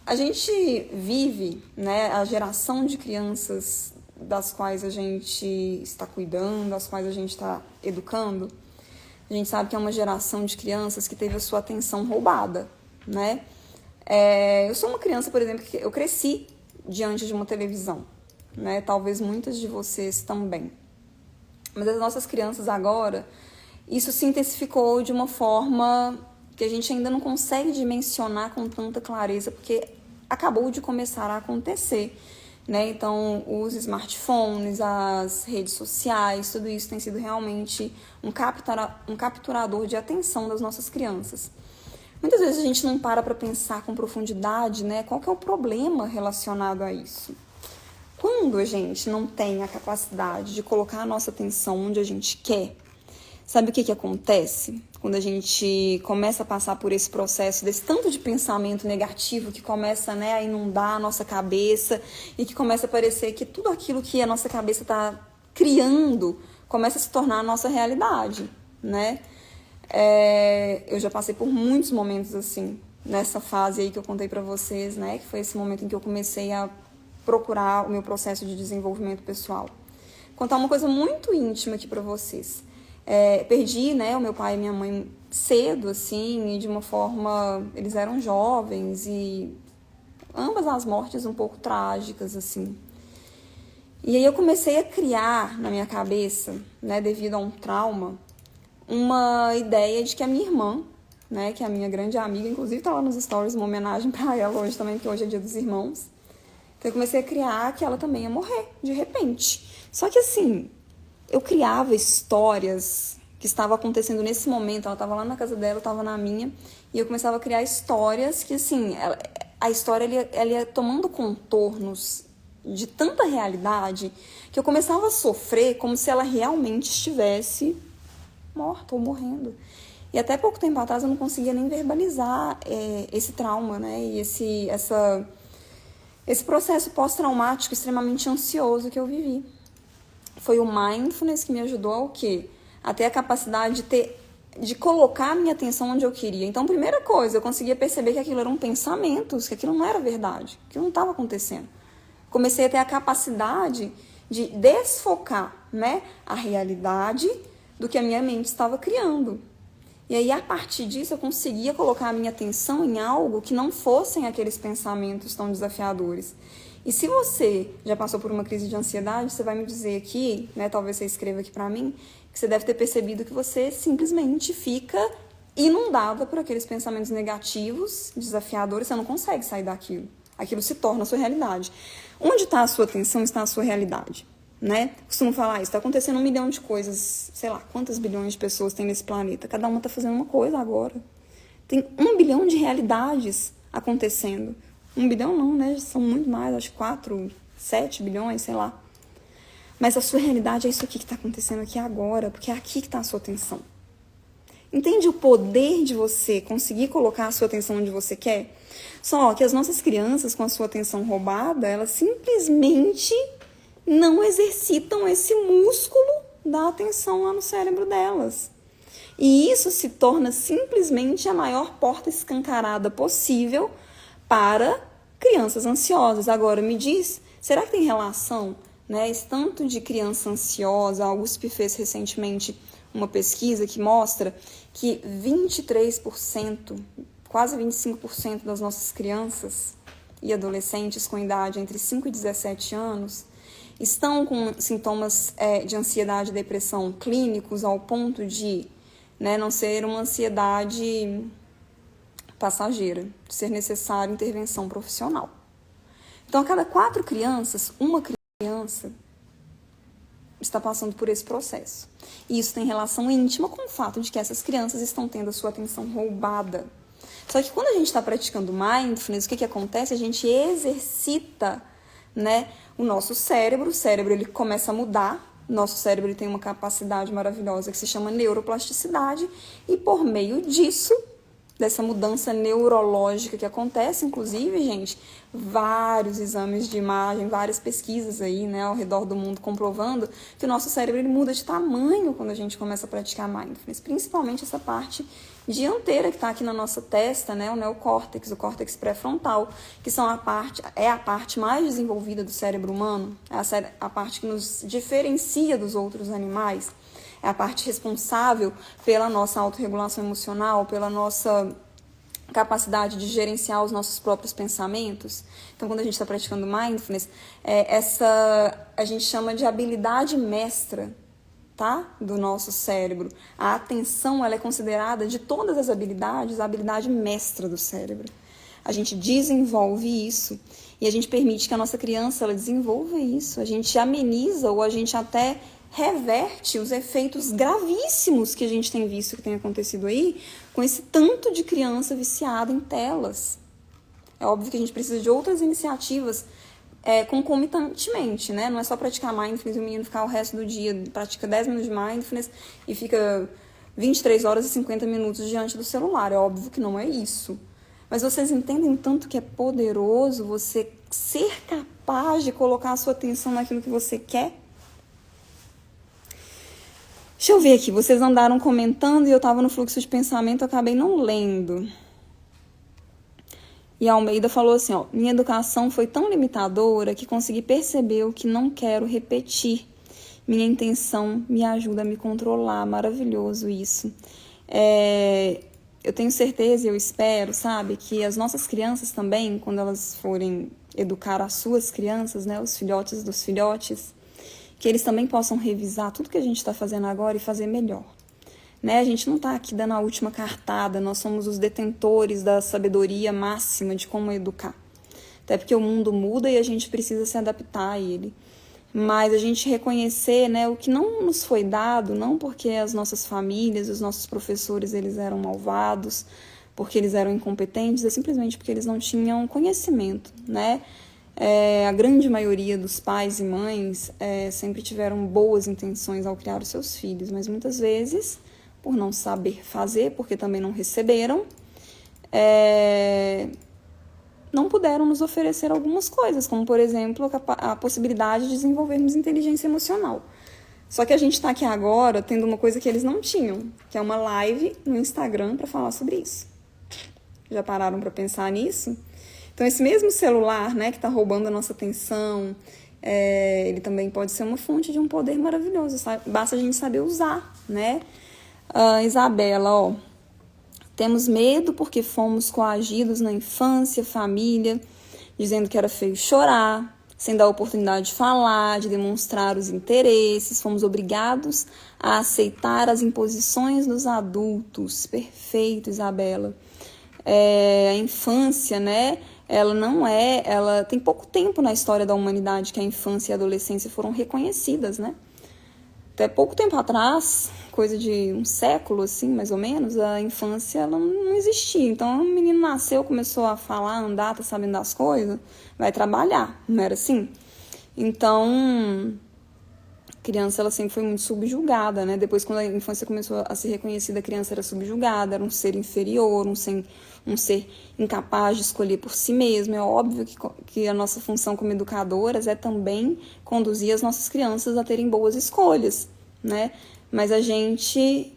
A gente vive, né, a geração de crianças das quais a gente está cuidando, das quais a gente está educando. A gente sabe que é uma geração de crianças que teve a sua atenção roubada, né? Eu sou uma criança, por exemplo, que eu cresci diante de uma televisão, né? Talvez muitas de vocês também. Mas as nossas crianças agora, isso se intensificou de uma forma que a gente ainda não consegue dimensionar com tanta clareza, porque acabou de começar a acontecer, né? Então, os smartphones, as redes sociais, tudo isso tem sido realmente um capturador de atenção das nossas crianças. Muitas vezes a gente não para pensar com profundidade, né? Qual que é o problema relacionado a isso? Quando a gente não tem a capacidade de colocar a nossa atenção onde a gente quer, sabe o que acontece? Quando a gente começa a passar por esse processo, desse tanto de pensamento negativo que começa, né, a inundar a nossa cabeça e que começa a parecer que tudo aquilo que a nossa cabeça está criando começa a se tornar a nossa realidade, né? Eu já passei por muitos momentos assim, nessa fase aí que eu contei pra vocês, né? Que foi esse momento em que eu comecei a procurar o meu processo de desenvolvimento pessoal. Vou contar uma coisa muito íntima aqui pra vocês. Perdi, né, o meu pai e minha mãe cedo, assim, e de uma forma... Eles eram jovens e ambas as mortes um pouco trágicas, assim. E aí eu comecei a criar na minha cabeça, né, devido a um trauma, uma ideia de que a minha irmã, né, que é a minha grande amiga, inclusive tá lá nos stories uma homenagem pra ela hoje também, porque hoje é dia dos irmãos. Então eu comecei a criar que ela também ia morrer, de repente. Só que assim... Eu criava histórias que estavam acontecendo nesse momento. Ela estava lá na casa dela, eu estava na minha. E eu começava a criar histórias que, assim, a história ela ia tomando contornos de tanta realidade que eu começava a sofrer como se ela realmente estivesse morta ou morrendo. E até pouco tempo atrás eu não conseguia nem verbalizar esse trauma, né? E esse processo pós-traumático extremamente ansioso que eu vivi. Foi o mindfulness que me ajudou a o quê? A ter a capacidade de colocar a minha atenção onde eu queria. Então, primeira coisa, eu conseguia perceber que aquilo eram pensamentos, que aquilo não era verdade, que aquilo não estava acontecendo. Comecei a ter a capacidade de desfocar, né, a realidade do que a minha mente estava criando. E aí, a partir disso, eu conseguia colocar a minha atenção em algo que não fossem aqueles pensamentos tão desafiadores. E se você já passou por uma crise de ansiedade, você vai me dizer aqui, né, talvez você escreva aqui pra mim, que você deve ter percebido que você simplesmente fica inundada por aqueles pensamentos negativos, desafiadores, você não consegue sair daquilo. Aquilo se torna a sua realidade. Onde está a sua atenção, está a sua realidade. Né? Costumo falar isso, está acontecendo 1 milhão de coisas, sei lá, quantas bilhões de pessoas tem nesse planeta, cada uma está fazendo uma coisa agora. Tem 1 bilhão de realidades acontecendo. 1 bilhão não, né? São muito mais, acho que 4, 7 bilhões, sei lá. Mas a sua realidade é isso aqui que está acontecendo aqui agora, porque é aqui que está a sua atenção. Entende o poder de você conseguir colocar a sua atenção onde você quer? Só que as nossas crianças, com a sua atenção roubada, elas simplesmente não exercitam esse músculo da atenção lá no cérebro delas. E isso se torna simplesmente a maior porta escancarada possível para crianças ansiosas. Agora, me diz, será que tem relação, né, esse tanto de criança ansiosa? A USP fez recentemente uma pesquisa que mostra que 23%, quase 25% das nossas crianças e adolescentes com idade entre 5 e 17 anos estão com sintomas de ansiedade e depressão clínicos ao ponto de, né, não ser uma ansiedade passageira, de ser necessária intervenção profissional. Então, a cada 4 crianças, uma criança está passando por esse processo. E isso tem relação íntima com o fato de que essas crianças estão tendo a sua atenção roubada. Só que quando a gente está praticando mindfulness, o que acontece? A gente exercita, né, o nosso cérebro. O cérebro ele começa a mudar. Nosso cérebro ele tem uma capacidade maravilhosa que se chama neuroplasticidade. E por meio disso, dessa mudança neurológica que acontece, inclusive, gente, vários exames de imagem, várias pesquisas aí, né, ao redor do mundo comprovando que o nosso cérebro ele muda de tamanho quando a gente começa a praticar mindfulness, principalmente essa parte dianteira que está aqui na nossa testa, né, o neocórtex, o córtex pré-frontal, que são a parte mais desenvolvida do cérebro humano, a parte que nos diferencia dos outros animais. É a parte responsável pela nossa autorregulação emocional, pela nossa capacidade de gerenciar os nossos próprios pensamentos. Então, quando a gente está praticando mindfulness, a gente chama de habilidade mestra, tá? Do nosso cérebro. A atenção ela é considerada, de todas as habilidades, a habilidade mestra do cérebro. A gente desenvolve isso e a gente permite que a nossa criança ela desenvolva isso. A gente ameniza ou a gente até reverte os efeitos gravíssimos que a gente tem visto que tem acontecido aí com esse tanto de criança viciada em telas. É óbvio que a gente precisa de outras iniciativas concomitantemente, né? Não é só praticar mindfulness e o menino ficar o resto do dia, pratica 10 minutos de mindfulness e fica 23 horas e 50 minutos diante do celular. É óbvio que não é isso. Mas vocês entendem o tanto que é poderoso você ser capaz de colocar a sua atenção naquilo que você quer? Deixa eu ver aqui, vocês andaram comentando e eu estava no fluxo de pensamento, eu acabei não lendo. E a Almeida falou assim, ó, minha educação foi tão limitadora que consegui perceber o que não quero repetir. Minha intenção me ajuda a me controlar, maravilhoso isso. Eu tenho certeza e eu espero, sabe, que as nossas crianças também, quando elas forem educar as suas crianças, né, os filhotes dos filhotes, que eles também possam revisar tudo que a gente está fazendo agora e fazer melhor. Né? A gente não está aqui dando a última cartada, nós somos os detentores da sabedoria máxima de como educar. Até porque o mundo muda e a gente precisa se adaptar a ele. Mas a gente reconhecer, né, o que não nos foi dado, não porque as nossas famílias, os nossos professores eles eram malvados, porque eles eram incompetentes, é simplesmente porque eles não tinham conhecimento, né? A grande maioria dos pais e mães sempre tiveram boas intenções ao criar os seus filhos, mas muitas vezes, por não saber fazer, porque também não receberam, não puderam nos oferecer algumas coisas, como, por exemplo, a possibilidade de desenvolvermos inteligência emocional. Só que a gente está aqui agora tendo uma coisa que eles não tinham, que é uma live no Instagram para falar sobre isso. Já pararam para pensar nisso? Então, esse mesmo celular, né, que está roubando a nossa atenção, ele também pode ser uma fonte de um poder maravilhoso. Basta a gente saber usar, né? Isabela, ó. Temos medo porque fomos coagidos na infância, família, dizendo que era feio chorar, sem dar oportunidade de falar, de demonstrar os interesses. Fomos obrigados a aceitar as imposições dos adultos. Perfeito, Isabela. A infância, né? Ela tem pouco tempo na história da humanidade que a infância e a adolescência foram reconhecidas, né? Até pouco tempo atrás, coisa de um século, assim, mais ou menos, a infância ela não existia. Então, o menino nasceu, começou a falar, andar, tá sabendo das coisas, vai trabalhar, não era assim? Então, a criança ela sempre foi muito subjugada, né? Depois, quando a infância começou a ser reconhecida, a criança era subjugada, era um ser inferior, um ser incapaz de escolher por si mesmo. É óbvio que a nossa função como educadoras é também conduzir as nossas crianças a terem boas escolhas, né? Mas a gente,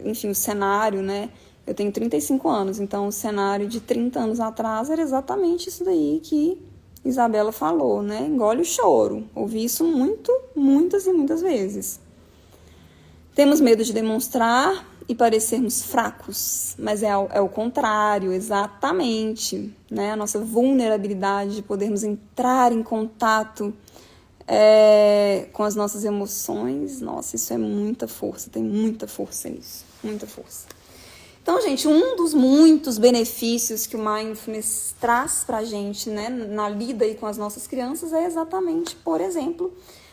enfim, o cenário, né? Eu tenho 35 anos, então o cenário de 30 anos atrás era exatamente isso daí que Isabela falou, né? Engole o choro. Ouvi isso muitas e muitas vezes. Temos medo de demonstrar e parecermos fracos, mas é o contrário, exatamente, né? A nossa vulnerabilidade de podermos entrar em contato com as nossas emoções, nossa, isso é muita força, tem muita força nisso, muita força. Então, gente, um dos muitos benefícios que o Mindfulness traz pra gente, né, na lida aí com as nossas crianças é exatamente, por exemplo,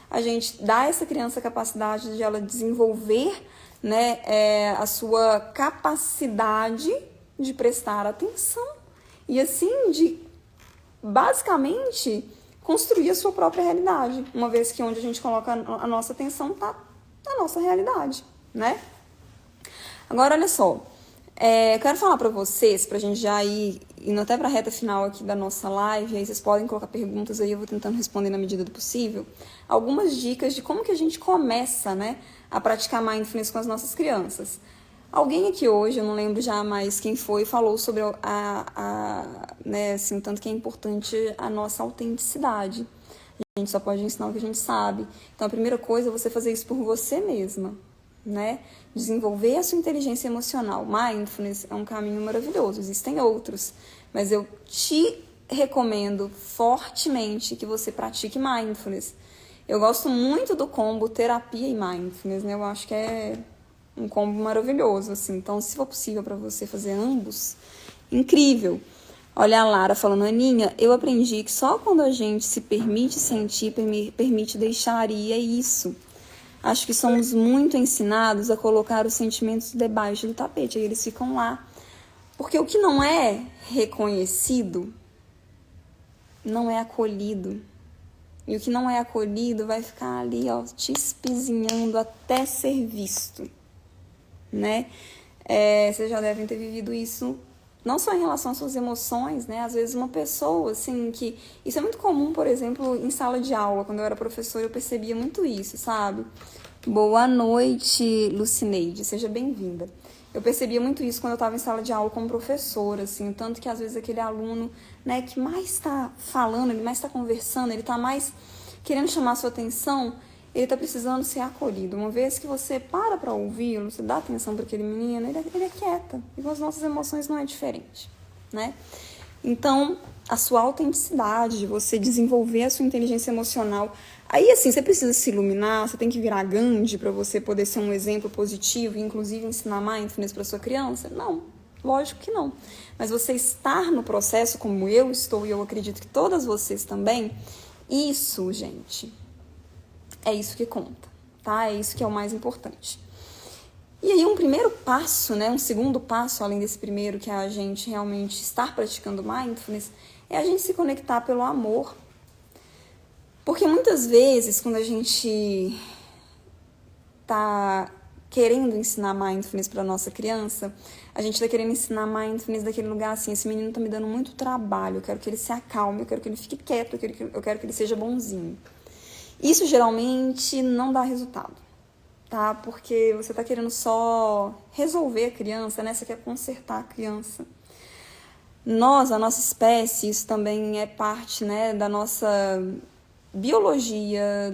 a gente dá a essa criança a capacidade de ela desenvolver, né, a sua capacidade de prestar atenção e, assim, de, basicamente, construir a sua própria realidade, uma vez que onde a gente coloca a nossa atenção tá na nossa realidade, né? Agora, olha só, eu quero falar para vocês, pra gente já ir indo até pra reta final aqui da nossa live, aí vocês podem colocar perguntas aí, eu vou tentando responder na medida do possível, algumas dicas de como que a gente começa, né, a praticar Mindfulness com as nossas crianças. Alguém aqui hoje, eu não lembro já mais quem foi, falou sobre né, assim, tanto que é importante a nossa autenticidade. A gente só pode ensinar o que a gente sabe. Então, a primeira coisa é você fazer isso por você mesma, né? Desenvolver a sua inteligência emocional. Mindfulness é um caminho maravilhoso, existem outros, mas eu te recomendo fortemente que você pratique Mindfulness. Eu gosto muito do combo terapia e Mindfulness, né? Eu acho que é um combo maravilhoso, assim. Então, se for possível para você fazer ambos, incrível. Olha a Lara falando, Aninha, eu aprendi que só quando a gente se permite sentir, permite deixar ir, é isso. Acho que somos muito ensinados a colocar os sentimentos debaixo do tapete, aí eles ficam lá. Porque o que não é reconhecido, não é acolhido. E o que não é acolhido vai ficar ali, ó, te espizinhando até ser visto, né? Vocês já devem ter vivido isso, não só em relação às suas emoções, né? Às vezes uma pessoa, assim, que... Isso é muito comum, por exemplo, em sala de aula. Quando eu era professora, eu percebia muito isso, sabe? Boa noite, Lucineide. Seja bem-vinda. Eu percebia muito isso quando eu estava em sala de aula como professora, assim. Tanto que, às vezes, aquele aluno, né, que mais está falando, ele mais está conversando, ele está mais querendo chamar a sua atenção, ele está precisando ser acolhido. Uma vez que você para ouvi-lo, você dá atenção para aquele menino, ele é quieta. E com as nossas emoções não é diferente, né? Então, a sua autenticidade, de você desenvolver a sua inteligência emocional. Aí, assim, você precisa se iluminar, você tem que virar Gandhi para você poder ser um exemplo positivo e, inclusive, ensinar Mindfulness para sua criança? Não, lógico que não. Mas você estar no processo como eu estou, e eu acredito que todas vocês também, isso, gente... É isso que conta, tá? É isso que é o mais importante. E aí um primeiro passo, né? Um segundo passo, além desse primeiro, que é a gente realmente estar praticando Mindfulness, é a gente se conectar pelo amor. Porque muitas vezes, quando a gente tá querendo ensinar mindfulness para nossa criança, a gente tá querendo ensinar mindfulness daquele lugar assim, esse menino tá me dando muito trabalho, eu quero que ele se acalme, eu quero que ele fique quieto, eu quero que ele seja bonzinho. Isso geralmente não dá resultado, tá? Porque você tá querendo só resolver a criança, né? Você quer consertar a criança. Nós, a nossa espécie, isso também é parte, né, da nossa biologia,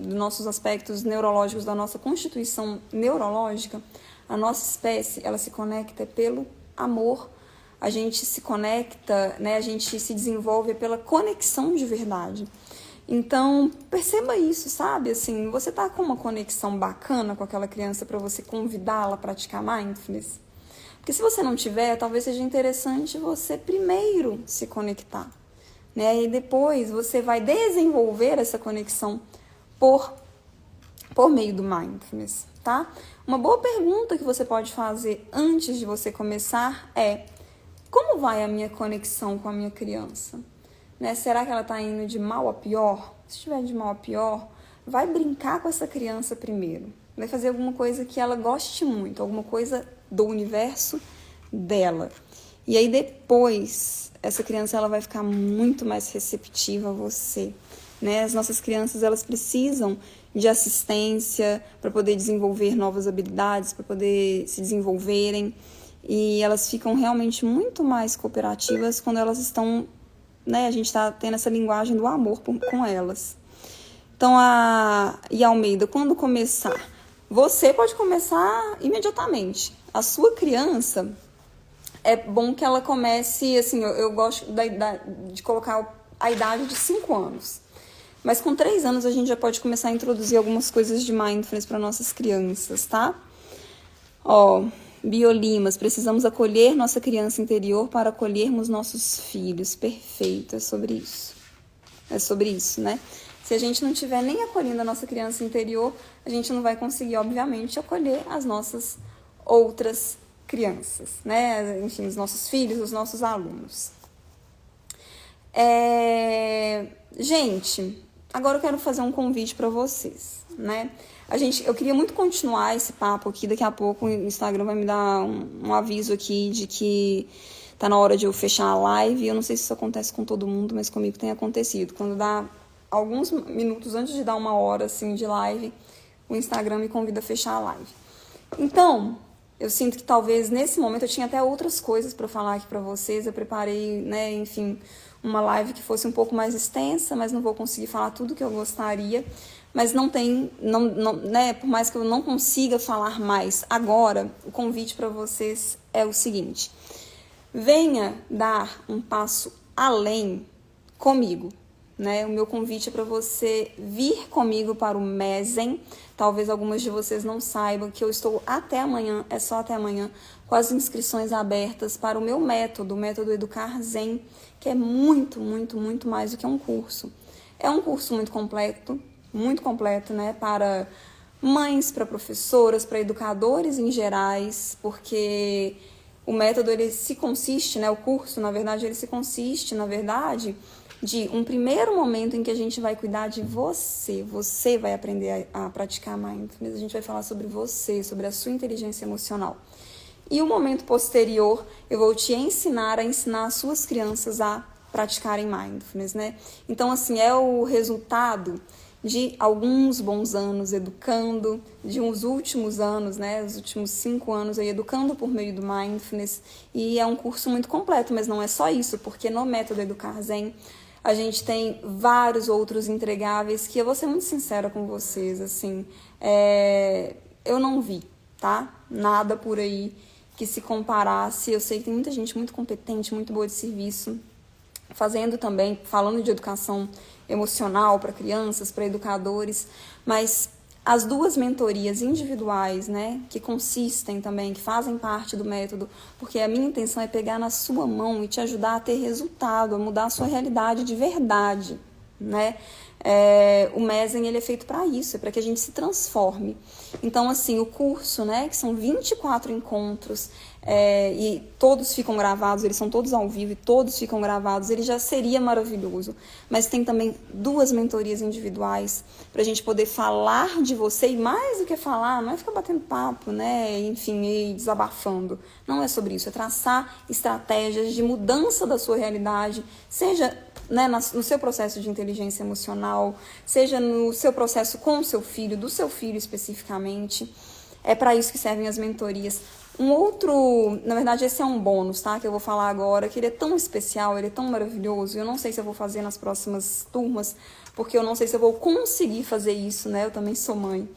dos nossos aspectos neurológicos, da nossa constituição neurológica. A nossa espécie, ela se conecta pelo amor. A gente se conecta, né, a gente se desenvolve pela conexão de verdade. Então, perceba isso, sabe? Assim, você tá com uma conexão bacana com aquela criança para você convidá-la a praticar mindfulness? Porque se você não tiver, talvez seja interessante você primeiro se conectar, né? E depois você vai desenvolver essa conexão por meio do mindfulness, tá? Uma boa pergunta que você pode fazer antes de você começar é: como vai a minha conexão com a minha criança? Né? Será que ela está indo de mal a pior? Se estiver de mal a pior, vai brincar com essa criança primeiro. Vai fazer alguma coisa que ela goste muito, alguma coisa do universo dela. E aí depois, essa criança ela vai ficar muito mais receptiva a você. Né? As nossas crianças, elas precisam de assistência para poder desenvolver novas habilidades, para poder se desenvolverem. E elas ficam realmente muito mais cooperativas quando elas estão, né? A gente está tendo essa linguagem do amor com elas. Então, e Almeida, quando começar? Você pode começar imediatamente. A sua criança, é bom que ela comece, assim, eu gosto de colocar a idade de 5 anos. Mas com 3 anos a gente já pode começar a introduzir algumas coisas de mindfulness para nossas crianças, tá? Biolimas, precisamos acolher nossa criança interior para acolhermos nossos filhos. Perfeito, é sobre isso. É sobre isso, né? Se a gente não estiver nem acolhendo a nossa criança interior, a gente não vai conseguir, obviamente, acolher as nossas outras crianças, né? Enfim, os nossos filhos, os nossos alunos. Gente, agora eu quero fazer um convite para vocês, né? Eu queria muito continuar esse papo aqui. Daqui a pouco o Instagram vai me dar um aviso aqui de que tá na hora de eu fechar a live. Eu não sei se isso acontece com todo mundo, mas comigo tem acontecido. Quando dá alguns minutos antes de dar 1 hora assim, de live, o Instagram me convida a fechar a live. Então, eu sinto que talvez nesse momento eu tinha até outras coisas para falar aqui para vocês. Eu preparei, né, enfim, uma live que fosse um pouco mais extensa, mas não vou conseguir falar tudo que eu gostaria. Mas né, por mais que eu não consiga falar mais agora, o convite para vocês é o seguinte: venha dar um passo além comigo, né? O meu convite é para você vir comigo para o Mezen. Talvez algumas de vocês não saibam que eu estou até amanhã, é só até amanhã, com as inscrições abertas para o meu método, o método Educar Zen, que é muito, muito, muito mais do que um curso. É um curso muito completo, né, para mães, para professoras, para educadores em gerais, porque o método, ele se consiste, né, o curso, na verdade, ele se consiste, na verdade, de um primeiro momento em que a gente vai cuidar de você vai aprender a praticar mindfulness, a gente vai falar sobre você, sobre a sua inteligência emocional. E o momento posterior, eu vou te ensinar as suas crianças a praticarem mindfulness, né? Então, assim, é o resultado de alguns bons anos educando, de uns últimos anos, né, os últimos 5 anos aí educando por meio do mindfulness, e é um curso muito completo, mas não é só isso, porque no método Educar Zen a gente tem vários outros entregáveis que eu vou ser muito sincera com vocês, assim, eu não vi, tá? Nada por aí que se comparasse. Eu sei que tem muita gente muito competente, muito boa de serviço, fazendo também, falando de educação emocional para crianças, para educadores, mas as 2 mentorias individuais, né, que consistem também, que fazem parte do método, porque a minha intenção é pegar na sua mão e te ajudar a ter resultado, a mudar a sua realidade de verdade, né? O Mezen, ele é feito para isso, é para que a gente se transforme. Então, assim, o curso, né, que são 24 encontros, e todos ficam gravados, eles são todos ao vivo e todos ficam gravados, ele já seria maravilhoso. Mas tem também 2 mentorias individuais para a gente poder falar de você, e mais do que falar, não é ficar batendo papo, né, enfim, e desabafando. Não é sobre isso, é traçar estratégias de mudança da sua realidade, seja, né, no seu processo de inteligência emocional, seja no seu processo com o seu filho, do seu filho especificamente. É para isso que servem as mentorias. Na verdade, esse é um bônus, tá? Que eu vou falar agora, que ele é tão especial, ele é tão maravilhoso. Eu não sei se eu vou fazer nas próximas turmas, porque eu não sei se eu vou conseguir fazer isso, né? Eu também sou mãe.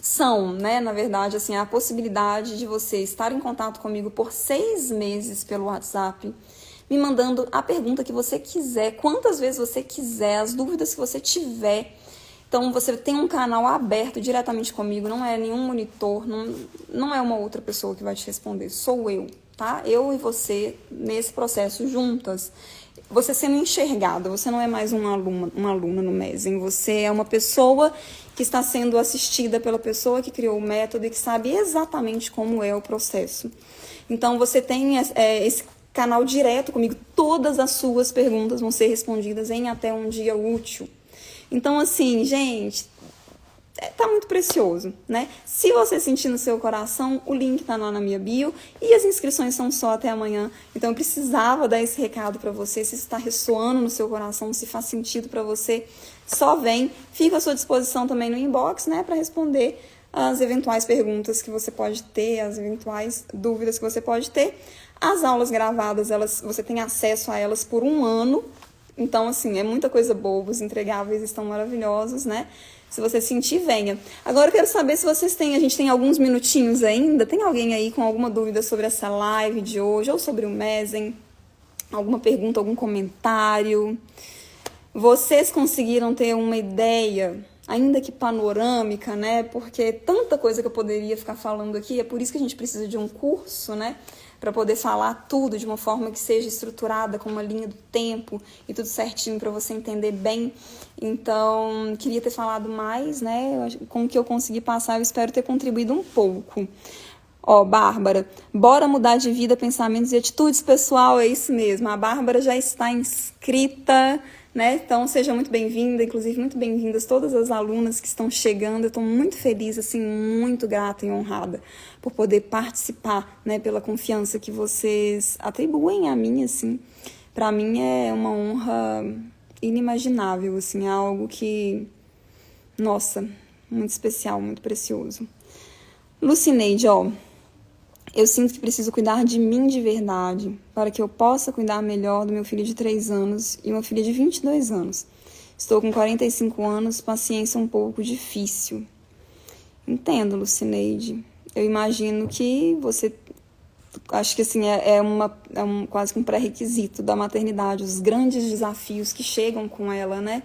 São, né, na verdade, assim, a possibilidade de você estar em contato comigo por 6 meses pelo WhatsApp, me mandando a pergunta que você quiser, quantas vezes você quiser, as dúvidas que você tiver. Então, você tem um canal aberto diretamente comigo, não é nenhum monitor, não é uma outra pessoa que vai te responder, sou eu, tá? Eu e você nesse processo juntas. Você sendo enxergada, você não é mais uma aluna no Mezen, você é uma pessoa que está sendo assistida pela pessoa que criou o método e que sabe exatamente como é o processo. Então, você tem esse canal direto comigo, todas as suas perguntas vão ser respondidas em até um dia útil. Então, assim, gente, tá muito precioso, né? Se você sentir no seu coração, o link tá lá na minha bio e as inscrições são só até amanhã. Então, eu precisava dar esse recado para você. Se isso está ressoando no seu coração, se faz sentido para você, só vem. Fico à sua disposição também no inbox, né, para responder as eventuais perguntas que você pode ter, as eventuais dúvidas que você pode ter. As aulas gravadas, você tem acesso a elas por 1 ano. Então, assim, é muita coisa boa, os entregáveis estão maravilhosos, né? Se você sentir, venha. Agora eu quero saber se vocês têm, a gente tem alguns minutinhos ainda, tem alguém aí com alguma dúvida sobre essa live de hoje, ou sobre o Mezen? Alguma pergunta, algum comentário? Vocês conseguiram ter uma ideia, ainda que panorâmica, né? Porque tanta coisa que eu poderia ficar falando aqui, é por isso que a gente precisa de um curso, né? Para poder falar tudo de uma forma que seja estruturada, com uma linha do tempo e tudo certinho para você entender bem. Então, queria ter falado mais, né? Com o que eu consegui passar, eu espero ter contribuído um pouco. Bárbara, bora mudar de vida, pensamentos e atitudes, pessoal, é isso mesmo. A Bárbara já está inscrita, né? Então, seja muito bem-vinda, inclusive muito bem-vindas todas as alunas que estão chegando. Eu estou muito feliz, assim, muito grata e honrada por poder participar, né? Pela confiança que vocês atribuem a mim, assim. Para mim é uma honra inimaginável, assim, é algo que, nossa, muito especial, muito precioso. Lucineide, eu sinto que preciso cuidar de mim de verdade, para que eu possa cuidar melhor do meu filho de 3 anos e uma filha de 22 anos. Estou com 45 anos, paciência um pouco difícil. Entendo, Lucineide. Eu imagino que você... Acho que assim, quase que um pré-requisito da maternidade, os grandes desafios que chegam com ela, né?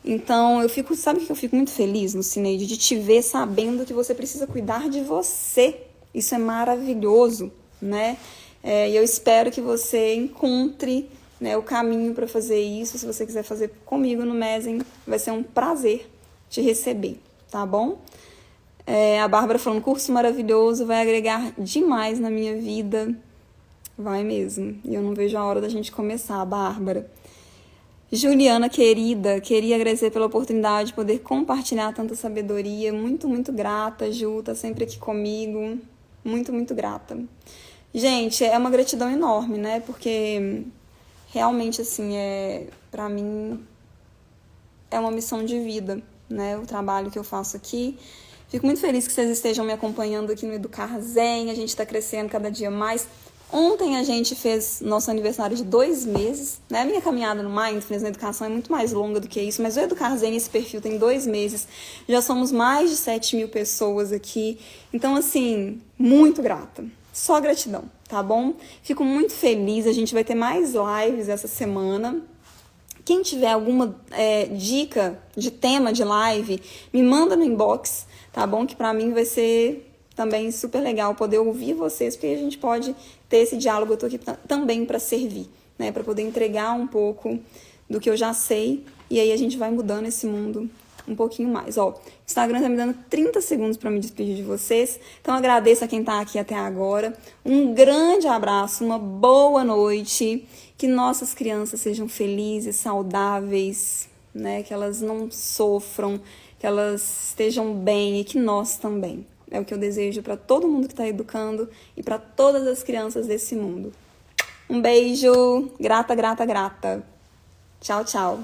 Então, sabe que eu fico muito feliz, Lucineide, de te ver sabendo que você precisa cuidar de você. Isso é maravilhoso, né? E eu espero que você encontre, né, o caminho para fazer isso. Se você quiser fazer comigo no Mezen, vai ser um prazer te receber, tá bom? A Bárbara falando, curso maravilhoso, vai agregar demais na minha vida. Vai mesmo. E eu não vejo a hora da gente começar, Bárbara. Juliana, querida, queria agradecer pela oportunidade de poder compartilhar tanta sabedoria. Muito, muito grata, Ju, tá sempre aqui comigo. Muito, muito grata. Gente, é uma gratidão enorme, né? Porque realmente, assim, pra mim, é uma missão de vida, né? O trabalho que eu faço aqui. Fico muito feliz que vocês estejam me acompanhando aqui no Educar Zen. A gente está crescendo cada dia mais. Ontem a gente fez nosso aniversário de 2 meses, né? A minha caminhada no Mindfulness, na educação, é muito mais longa do que isso, mas o Educar Zen, esse perfil, tem 2 meses. Já somos mais de 7.000 pessoas aqui. Então, assim, muito grata. Só gratidão, tá bom? Fico muito feliz. A gente vai ter mais lives essa semana. Quem tiver alguma dica de tema de live, me manda no inbox, tá bom? Que pra mim vai ser também super legal poder ouvir vocês, porque a gente pode ter esse diálogo. Eu tô aqui também para servir, né? Para poder entregar um pouco do que eu já sei, e aí a gente vai mudando esse mundo um pouquinho mais. Ó, o Instagram tá me dando 30 segundos para me despedir de vocês, então agradeço a quem tá aqui até agora. Um grande abraço, uma boa noite, que nossas crianças sejam felizes, saudáveis, né? Que elas não sofram, que elas estejam bem e que nós também. É o que eu desejo para todo mundo que está educando e para todas as crianças desse mundo. Um beijo, grata, grata, grata. Tchau, tchau.